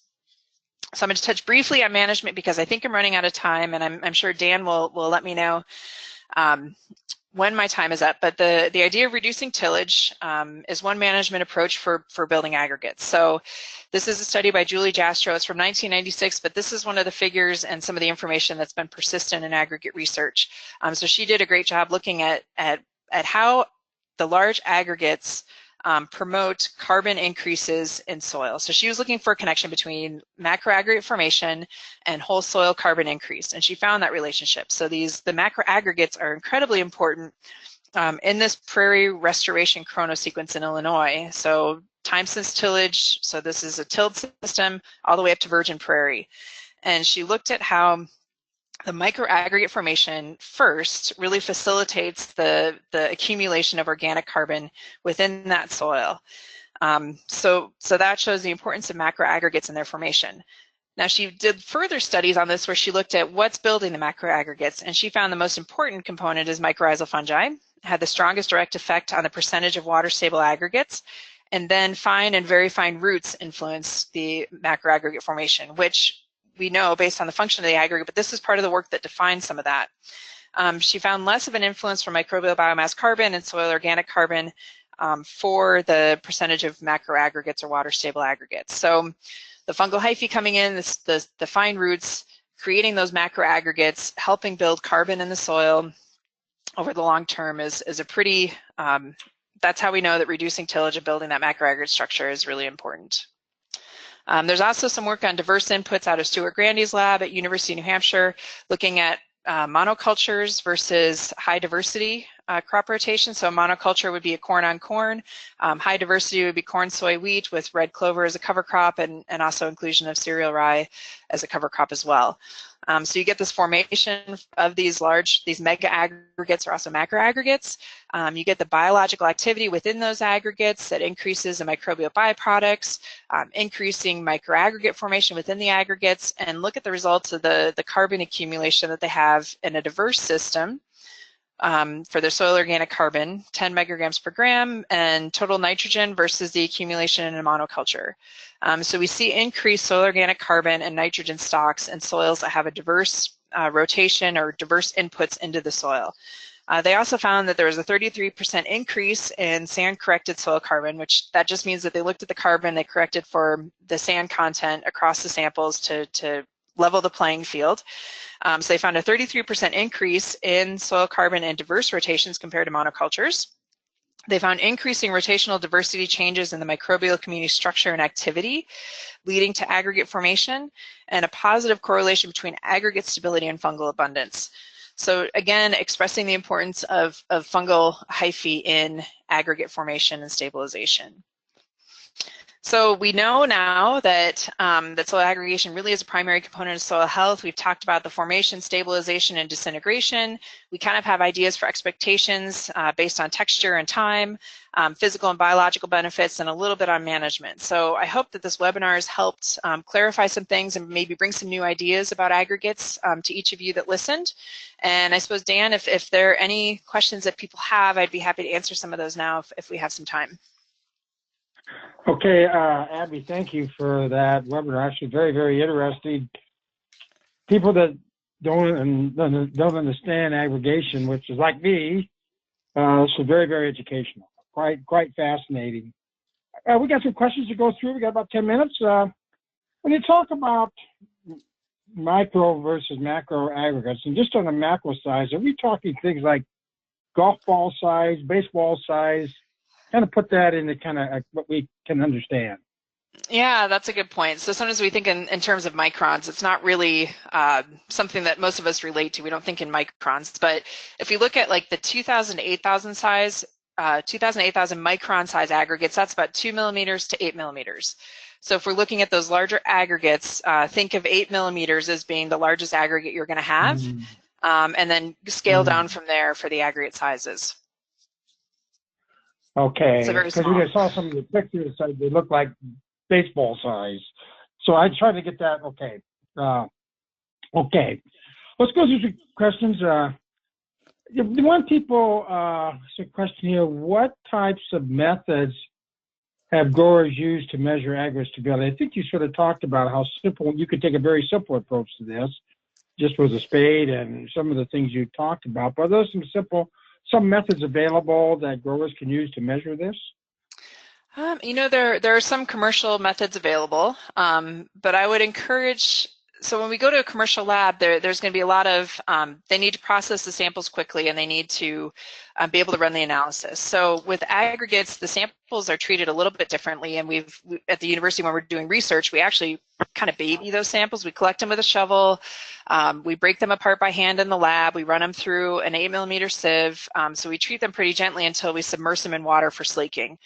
So I'm going to touch briefly on management because I think I'm running out of time, and I'm sure Dan will let me know when my time is up, but the idea of reducing tillage is one management approach for building aggregates. So this is a study by Julie Jastrow. It's from 1996, but this is one of the figures and some of the information that's been persistent in aggregate research. So she did a great job looking at how the large aggregates promote carbon increases in soil. So she was looking for a connection between macroaggregate formation and whole soil carbon increase, and she found that relationship. So the macroaggregates are incredibly important in this prairie restoration chronosequence in Illinois. So time since tillage, so this is a tilled system all the way up to virgin prairie. And she looked at how the microaggregate formation first really facilitates the accumulation of organic carbon within that soil. So that shows the importance of macroaggregates in their formation. Now she did further studies on this where she looked at what's building the macroaggregates, and she found the most important component is mycorrhizal fungi, had the strongest direct effect on the percentage of water-stable aggregates, and then fine and very fine roots influence the macroaggregate formation, which we know based on the function of the aggregate, but this is part of the work that defines some of that. She found less of an influence from microbial biomass carbon and soil organic carbon for the percentage of macroaggregates or water-stable aggregates. So the fungal hyphae coming in, the fine roots, creating those macroaggregates, helping build carbon in the soil over the long term is a pretty, that's how we know that reducing tillage and building that macroaggregate structure is really important. There's also some work on diverse inputs out of Stuart Grandy's lab at University of New Hampshire, looking at monocultures versus high diversity crop rotation. So monoculture would be a corn on corn. High diversity would be corn, soy, wheat with red clover as a cover crop and also inclusion of cereal rye as a cover crop as well. So you get this formation of these mega aggregates or also macroaggregates. You get the biological activity within those aggregates that increases the microbial byproducts, increasing microaggregate formation within the aggregates, and look at the results of the carbon accumulation that they have in a diverse system. For their soil organic carbon, 10 micrograms per gram, and total nitrogen versus the accumulation in a monoculture. So we see increased soil organic carbon and nitrogen stocks in soils that have a diverse rotation or diverse inputs into the soil. They also found that there was a 33% increase in sand-corrected soil carbon, which that just means that they looked at the carbon, they corrected for the sand content across the samples to level the playing field. So they found a 33% increase in soil carbon and diverse rotations compared to monocultures. They found increasing rotational diversity changes in the microbial community structure and activity, leading to aggregate formation, and a positive correlation between aggregate stability and fungal abundance. So again, expressing the importance of fungal hyphae in aggregate formation and stabilization. So we know now that, that soil aggregation really is a primary component of soil health. We've talked about the formation, stabilization, and disintegration. We kind of have ideas for expectations based on texture and time, physical and biological benefits, and a little bit on management. So I hope that this webinar has helped clarify some things and maybe bring some new ideas about aggregates to each of you that listened. And I suppose, Dan, if there are any questions that people have, I'd be happy to answer some of those now if we have some time. Okay, Abby, thank you for that webinar. Actually, very, very interesting. People that don't understand aggregation, which is like me, so very, very educational. Quite fascinating. We got some questions to go through. We got about 10 minutes. When you talk about micro versus macro aggregates, and just on the macro size, are we talking things like golf ball size, baseball size? Kind of put that into kind of what we can understand. Yeah, that's a good point. So sometimes we think in terms of microns. It's not really something that most of us relate to. We don't think in microns. But if we look at like the 2,000 to 8,000 size, 2,000 to 8,000 micron size aggregates, that's about 2 millimeters to 8 millimeters. So if we're looking at those larger aggregates, think of 8 millimeters as being the largest aggregate you're going to have, and then scale down from there for the aggregate sizes. Okay, because we saw some of the pictures, they look like baseball size. So I tried to get that. Okay. Okay. Let's go through some questions. The one people, it's a question here, what types of methods have growers used to measure aggregate stability? I think you sort of talked about how simple, you could take a very simple approach to this, just with a spade and some of the things you talked about. But are there some methods available that growers can use to measure this? You know, there are some commercial methods available, but I would encourage, so when we go to a commercial lab, there's going to be a lot of, they need to process the samples quickly and they need to be able to run the analysis. So with aggregates, the samples are treated a little bit differently, and at the university when we're doing research, we actually kind of baby those samples. We collect them with a shovel, we break them apart by hand in the lab, we run them through an 8 millimeter sieve, so we treat them pretty gently until we submerge them in water for slaking.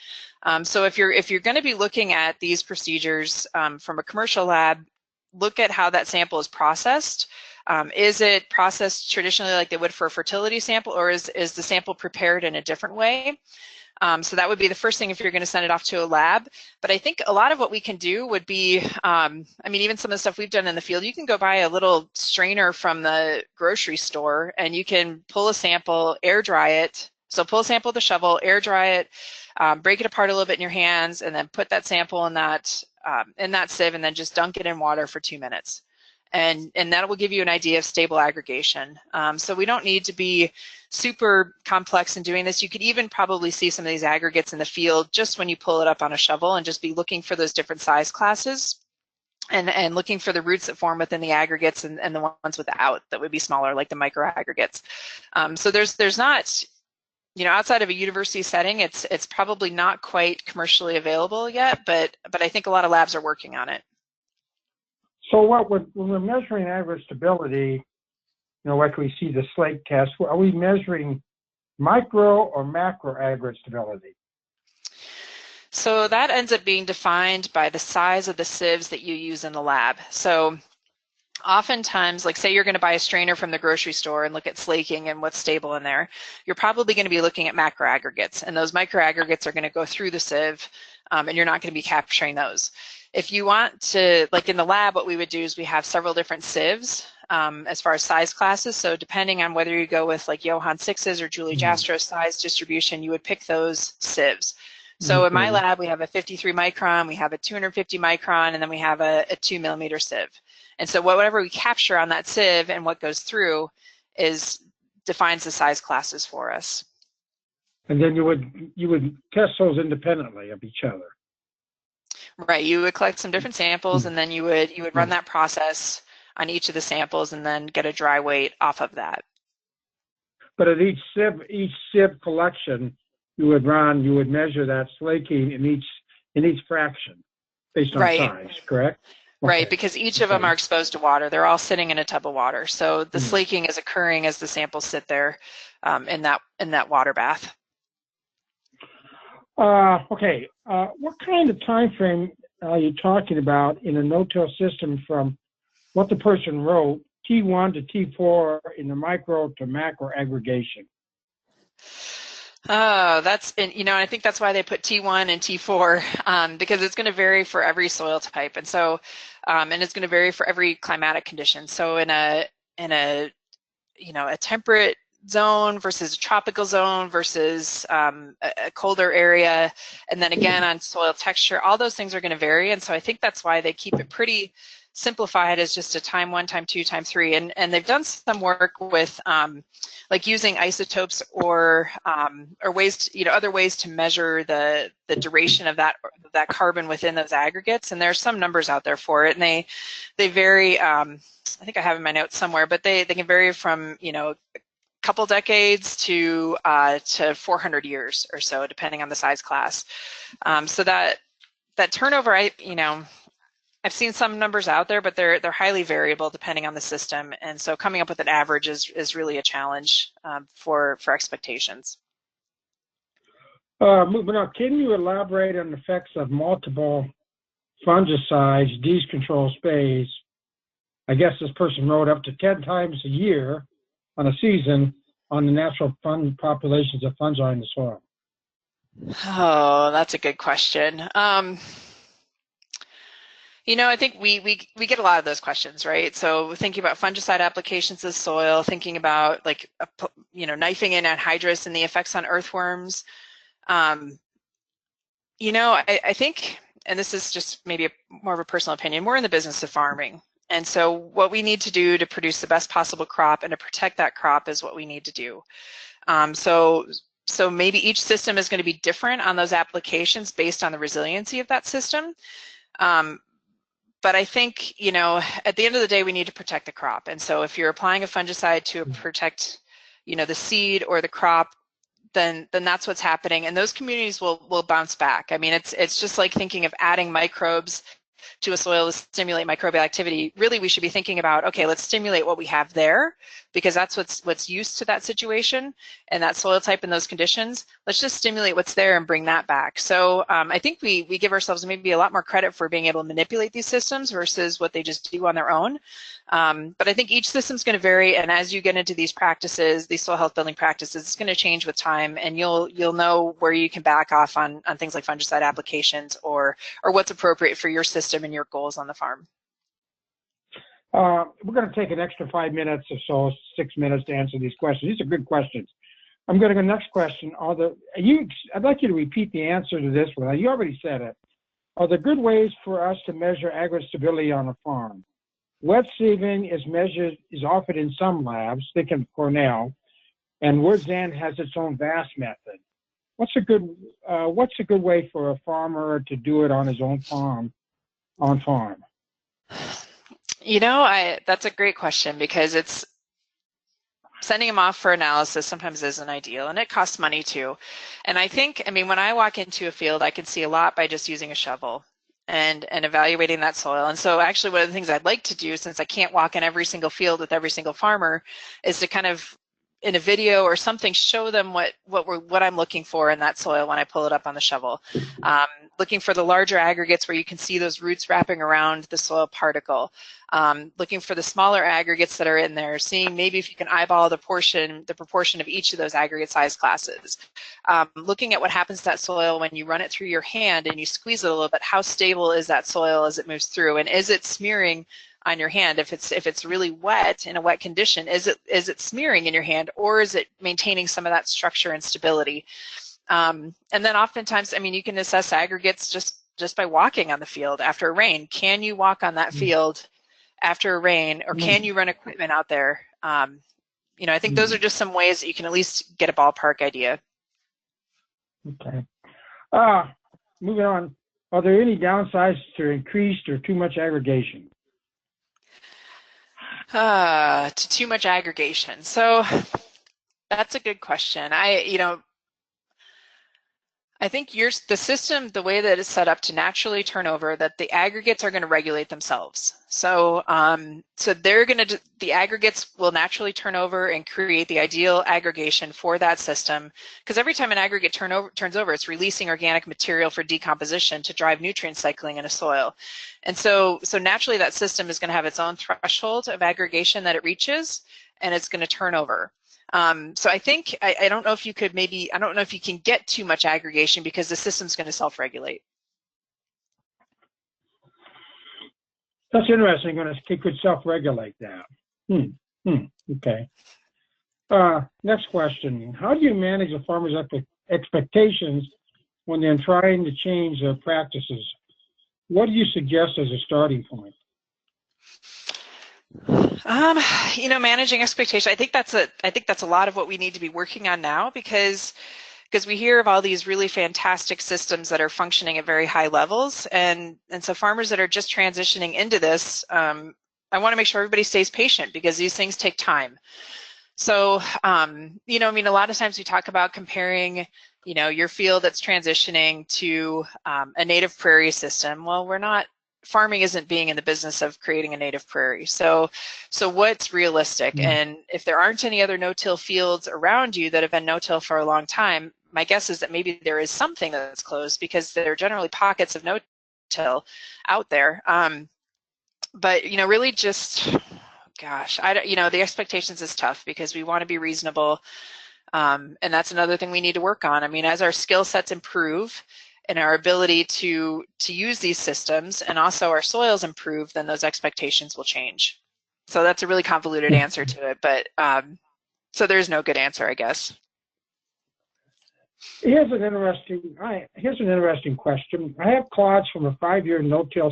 So if you're going to be looking at these procedures from a commercial lab, look at how that sample is processed. Is it processed traditionally like they would for a fertility sample, or is the sample prepared in a different way? So that would be the first thing if you're going to send it off to a lab. But I think a lot of what we can do would be, I mean, even some of the stuff we've done in the field, you can go buy a little strainer from the grocery store and you can pull a sample, air dry it. So pull a sample with a shovel, air dry it, break it apart a little bit in your hands, and then put that sample in that sieve, and then just dunk it in water for 2 minutes. And that will give you an idea of stable aggregation. So we don't need to be super complex in doing this. You could even probably see some of these aggregates in the field just when you pull it up on a shovel and just be looking for those different size classes and looking for the roots that form within the aggregates and the ones without that would be smaller, like the micro aggregates. So there's not, you know, outside of a university setting, it's probably not quite commercially available yet, but I think a lot of labs are working on it. So when we're measuring aggregate stability, you know, like we see the slake test, are we measuring micro or macro aggregate stability? So that ends up being defined by the size of the sieves that you use in the lab. So oftentimes, like say you're going to buy a strainer from the grocery store and look at slaking and what's stable in there, you're probably going to be looking at macro aggregates, and those micro aggregates are going to go through the sieve, and you're not going to be capturing those. If you want to, like in the lab, what we would do is we have several different sieves as far as size classes. So depending on whether you go with like Johann 6s or Julie Jastrow size distribution, you would pick those sieves. So in my lab, we have a 53 micron, we have a 250 micron, and then we have a 2 millimeter sieve. And so whatever we capture on that sieve and what goes through defines the size classes for us. And then you would test those independently of each other. Right. You would collect some different samples, and then you would run that process on each of the samples, and then get a dry weight off of that. But at each sieve collection, you would measure that slaking in each fraction based on Right. size, correct? Right, Okay. because each of them are exposed to water. They're all sitting in a tub of water. So the slaking is occurring as the samples sit there in that water bath. Okay. What kind of time frame are you talking about in a no-till system from what the person wrote, T1 to T4 in the micro to macro aggregation? Oh, I think that's why they put T1 and T4 because it's going to vary for every soil type, and so, and it's going to vary for every climatic condition. So in a a temperate zone versus a tropical zone versus a colder area, and then again on soil texture, all those things are going to vary, and so I think that's why they keep it pretty simplified as just a time 1, time 2, time 3, and they've done some work with like using isotopes or ways to, other ways to measure the duration of that carbon within those aggregates, and there's some numbers out there for it, and they vary. I think I have in my notes somewhere, but they can vary from a couple decades to 400 years or so, depending on the size class. So that turnover, I've seen some numbers out there, but they're highly variable depending on the system, and so coming up with an average is really a challenge for expectations. Moving on, can you elaborate on the effects of multiple fungicides, disease control sprays? I guess this person wrote up to 10 times a year on a season on the natural populations of fungi in the soil. Oh, that's a good question. I think we get a lot of those questions, right? So thinking about fungicide applications of soil, thinking about like, knifing in anhydrous and the effects on earthworms. I think, and this is just maybe more of a personal opinion, we're in the business of farming. And so what we need to do to produce the best possible crop and to protect that crop is what we need to do. So maybe each system is going to be different on those applications based on the resiliency of that system. But I think, at the end of the day, we need to protect the crop. And so if you're applying a fungicide to protect, the seed or the crop, then that's what's happening. And those communities will bounce back. I mean, it's just like thinking of adding microbes to a soil to stimulate microbial activity. Really, we should be thinking about, okay, let's stimulate what we have there, because that's what's used to that situation and that soil type and those conditions. Let's just stimulate what's there and bring that back. So I think we give ourselves maybe a lot more credit for being able to manipulate these systems versus what they just do on their own. But I think each system's going to vary, and as you get into these practices, these soil health building practices, it's going to change with time, and you'll know where you can back off on things like fungicide applications or what's appropriate for your system and your goals on the farm. We're going to take an extra 5 minutes or so, 6 minutes to answer these questions. These are good questions. I'm going to go next question. I'd like you to repeat the answer to this one. You already said it. Are there good ways for us to measure aggregate stability on a farm? Wet sieving is offered in some labs, think of Cornell, and Woods End has its own VAST method. What's a good way for a farmer to do it on his own farm, on farm? That's a great question, because it's sending them off for analysis sometimes isn't ideal, and it costs money too. And when I walk into a field, I can see a lot by just using a shovel and evaluating that soil. And so actually one of the things I'd like to do, since I can't walk in every single field with every single farmer, is to kind of, in a video or something, show them what I'm looking for in that soil when I pull it up on the shovel. Looking for the larger aggregates where you can see those roots wrapping around the soil particle. Looking for the smaller aggregates that are in there, seeing maybe if you can eyeball the proportion of each of those aggregate size classes. Looking at what happens to that soil when you run it through your hand and you squeeze it a little bit. How stable is that soil as it moves through, and is it smearing on your hand? If it's really wet, in a wet condition, is it smearing in your hand, or is it maintaining some of that structure and stability? And then oftentimes, you can assess aggregates just by walking on the field after a rain. Can you walk on that field after a rain, or can you run equipment out there? I think those are just some ways that you can at least get a ballpark idea. Okay. Moving on. Are there any downsides to increased or too much aggregation? To too much aggregation. So that's a good question. I think the system, the way that it's set up to naturally turn over, that the aggregates are going to regulate themselves. So, the aggregates will naturally turn over and create the ideal aggregation for that system. Because every time an aggregate turns over, it's releasing organic material for decomposition to drive nutrient cycling in a soil. And so naturally that system is going to have its own threshold of aggregation that it reaches, and it's going to turn over. So I think, I don't know if you could I don't know if you can get too much aggregation because the system's going to self-regulate. That's interesting. It could self-regulate that. Okay. Next question. How do you manage a farmer's expectations when they're trying to change their practices? What do you suggest as a starting point? Managing expectation. I think that's a lot of what we need to be working on now, because we hear of all these really fantastic systems that are functioning at very high levels, and so farmers that are just transitioning into this, I want to make sure everybody stays patient because these things take time. So, a lot of times we talk about comparing, your field that's transitioning to a native prairie system. Well, farming isn't being in the business of creating a native prairie. So what's realistic? And if there aren't any other no-till fields around you that have been no-till for a long time, my guess is that maybe there is something that's closed, because there are generally pockets of no-till out there. But, really just, gosh, the expectations is tough because we want to be reasonable. And that's another thing we need to work on. I mean, as our skill sets improve, and our ability to use these systems, and also our soils improve, then those expectations will change. So that's a really convoluted answer to it, but so there's no good answer, I guess. Here's an interesting question. I have clods from a 5-year no-till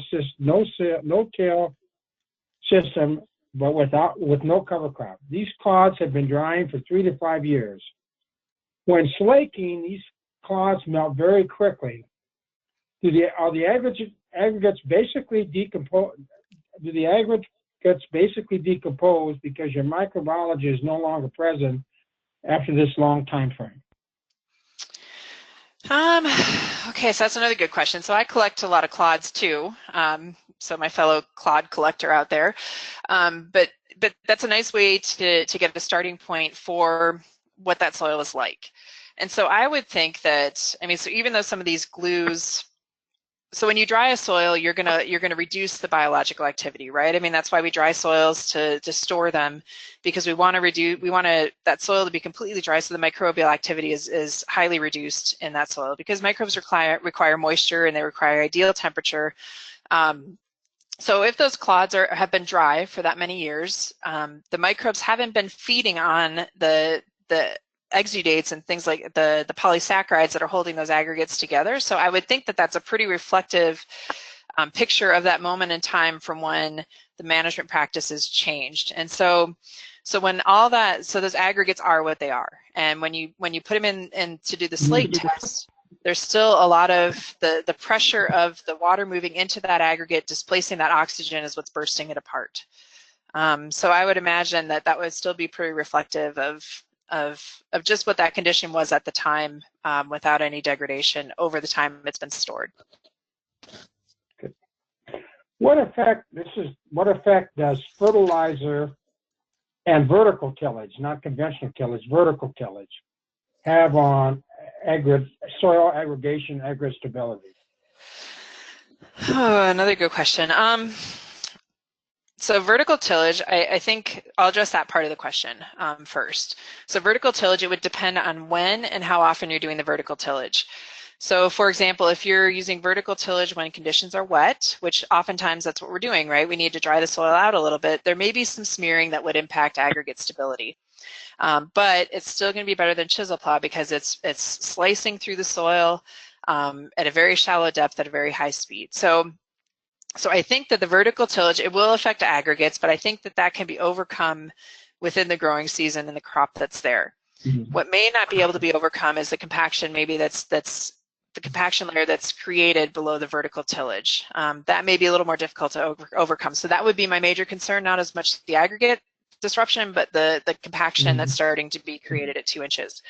system, but with no cover crop. These clods have been drying for 3 to 5 years. When slaking, these clods melt very quickly. Are the aggregates basically decompose? Do the aggregates basically decompose because your microbiology is no longer present after this long time frame? Okay, so that's another good question. So I collect a lot of clods too. So my fellow clod collector out there, but that's a nice way to get a starting point for what that soil is like. And so I would think that, so even though some of these glues, so when you dry a soil, you're gonna reduce the biological activity, right? That's why we dry soils to store them, because we want that soil to be completely dry, so the microbial activity is highly reduced in that soil, because microbes require moisture and they require ideal temperature. So if those clods have been dry for that many years, the microbes haven't been feeding on the exudates and things like the polysaccharides that are holding those aggregates together. So I would think that that's a pretty reflective picture of that moment in time from when the management practices changed. And so when those aggregates are what they are. And when you put them in to do the slate test, there's still a lot of the pressure of the water moving into that aggregate, displacing that oxygen, is what's bursting it apart. So I would imagine that would still be pretty reflective of just what that condition was at the time, without any degradation over the time it's been stored. Good. What effect does fertilizer and vertical tillage, not conventional tillage, vertical tillage, have on soil aggregation, aggregate stability? Oh, another good question. So vertical tillage, I think I'll address that part of the question first. So vertical tillage, it would depend on when and how often you're doing the vertical tillage. So for example, if you're using vertical tillage when conditions are wet, which oftentimes that's what we're doing, right? We need to dry the soil out a little bit. There may be some smearing that would impact aggregate stability. But it's still going to be better than chisel plow, because it's slicing through the soil at a very shallow depth at a very high speed. So I think that the vertical tillage, it will affect aggregates, but I think that can be overcome within the growing season and the crop that's there. Mm-hmm. What may not be able to be overcome is the compaction, maybe that's the compaction layer that's created below the vertical tillage. That may be a little more difficult to overcome. So that would be my major concern, not as much the aggregate disruption, but the compaction, mm-hmm. that's starting to be created at 2 inches.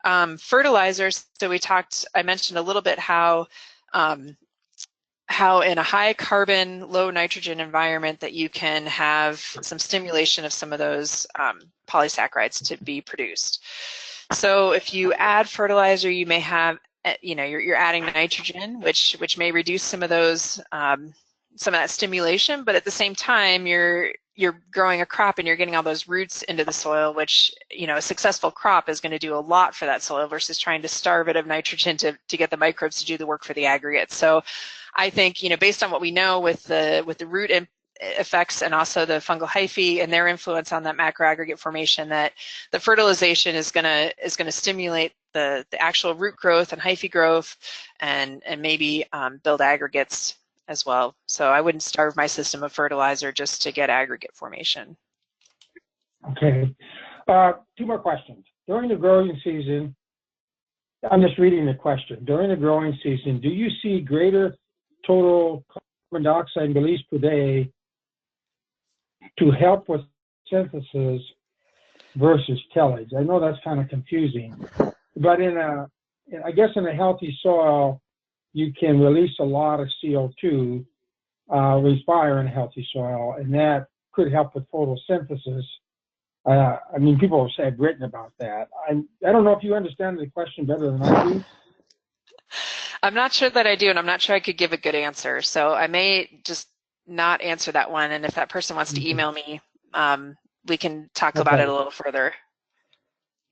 Fertilizers, so I mentioned a little bit how in a high carbon, low nitrogen environment that you can have some stimulation of some of those polysaccharides to be produced. So if you add fertilizer, you may have, you're adding nitrogen, which may reduce some of those, some of that stimulation, but at the same time, you're growing a crop and you're getting all those roots into the soil, which, a successful crop is going to do a lot for that soil versus trying to starve it of nitrogen to get the microbes to do the work for the aggregate. So I think, based on what we know with the root effects and also the fungal hyphae and their influence on that macroaggregate formation, that the fertilization is going to stimulate the actual root growth and hyphae growth and maybe build aggregates as well. So I wouldn't starve my system of fertilizer just to get aggregate formation. Okay. 2 more questions. During the growing season, I'm just reading the question. During the growing season, do you see greater total carbon dioxide release per day to help with synthesis versus tillage? I know that's kind of confusing, but I guess in a healthy soil, you can release a lot of CO2, respire in a healthy soil, and that could help with photosynthesis. People have written about that. I don't know if you understand the question better than I do. I'm not sure that I do, and I'm not sure I could give a good answer. So I may just not answer that one. And if that person wants to email me, we can talk about it a little further.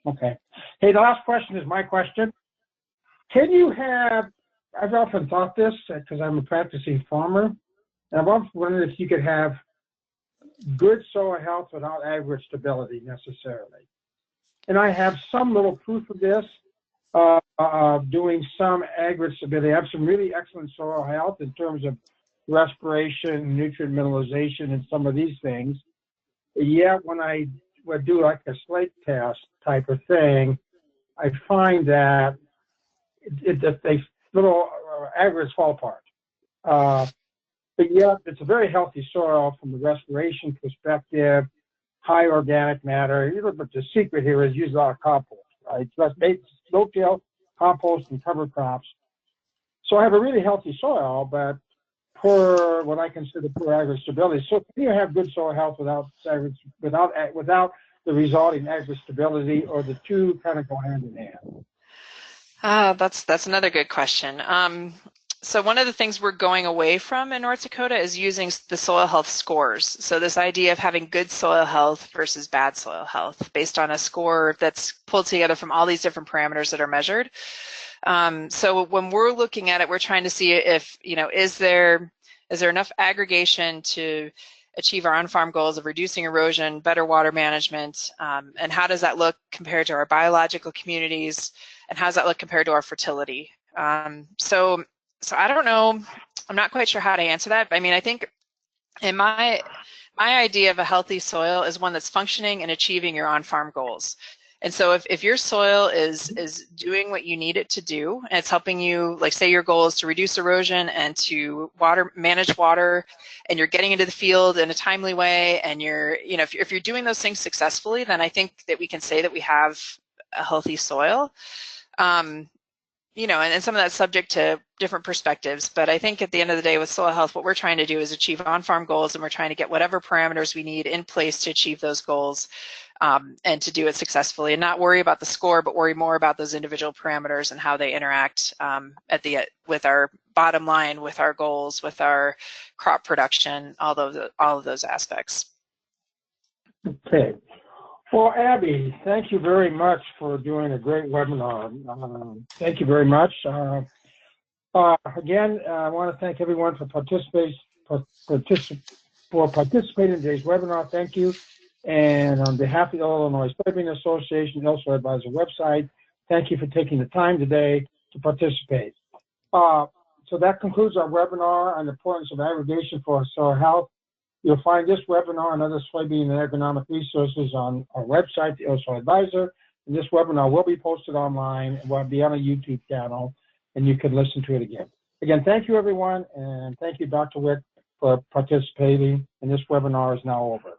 Okay. Hey, the last question is my question. I've often thought this because I'm a practicing farmer, and I've often wondered if you could have good soil health without aggregate stability necessarily. And I have some little proof of this, doing some aggregate stability. I have some really excellent soil health in terms of respiration, nutrient mineralization, and some of these things. Yet when I would do like a slate test type of thing, I find that they little aggregates fall apart. But yet it's a very healthy soil from the respiration perspective, high organic matter. But the secret here is use a lot of compost, right? So that's no-till, compost, and cover crops. So I have a really healthy soil, but poor, what I consider poor aggregate stability. So can you have good soil health without the resulting aggregate stability, or the two kind of go hand in hand? That's another good question. So one of the things we're going away from in North Dakota is using the soil health scores. So this idea of having good soil health versus bad soil health based on a score that's pulled together from all these different parameters that are measured. So when we're looking at it, we're trying to see if, is there enough aggregation to achieve our on-farm goals of reducing erosion, better water management, and how does that look compared to our biological communities, and how does that look compared to our fertility? So I don't know, I'm not quite sure how to answer that. But I think in my idea of a healthy soil is one that's functioning and achieving your on-farm goals. And so if your soil is doing what you need it to do, and it's helping you, like say your goal is to reduce erosion and to manage water, and you're getting into the field in a timely way, and if you're doing those things successfully, then I think that we can say that we have a healthy soil. And some of that's subject to different perspectives, but I think at the end of the day with soil health, what we're trying to do is achieve on-farm goals, and we're trying to get whatever parameters we need in place to achieve those goals, and to do it successfully, and not worry about the score, but worry more about those individual parameters and how they interact with our bottom line, with our goals, with our crop production, all of those aspects. Okay. Well, Abby, thank you very much for doing a great webinar. Thank you very much. Again, I want to thank everyone for participating in today's webinar. Thank you. And on behalf of the Illinois Soybean Association, the Also Advisor website, thank you for taking the time today to participate. So that concludes our webinar on the importance of aggregation for soil health. You'll find this webinar and other soybean and agronomic resources on our website, the Also Advisor. And this webinar will be posted online and will be on a YouTube channel, and you can listen to it again. Again, thank you, everyone, and thank you, Dr. Wick, for participating. And this webinar is now over.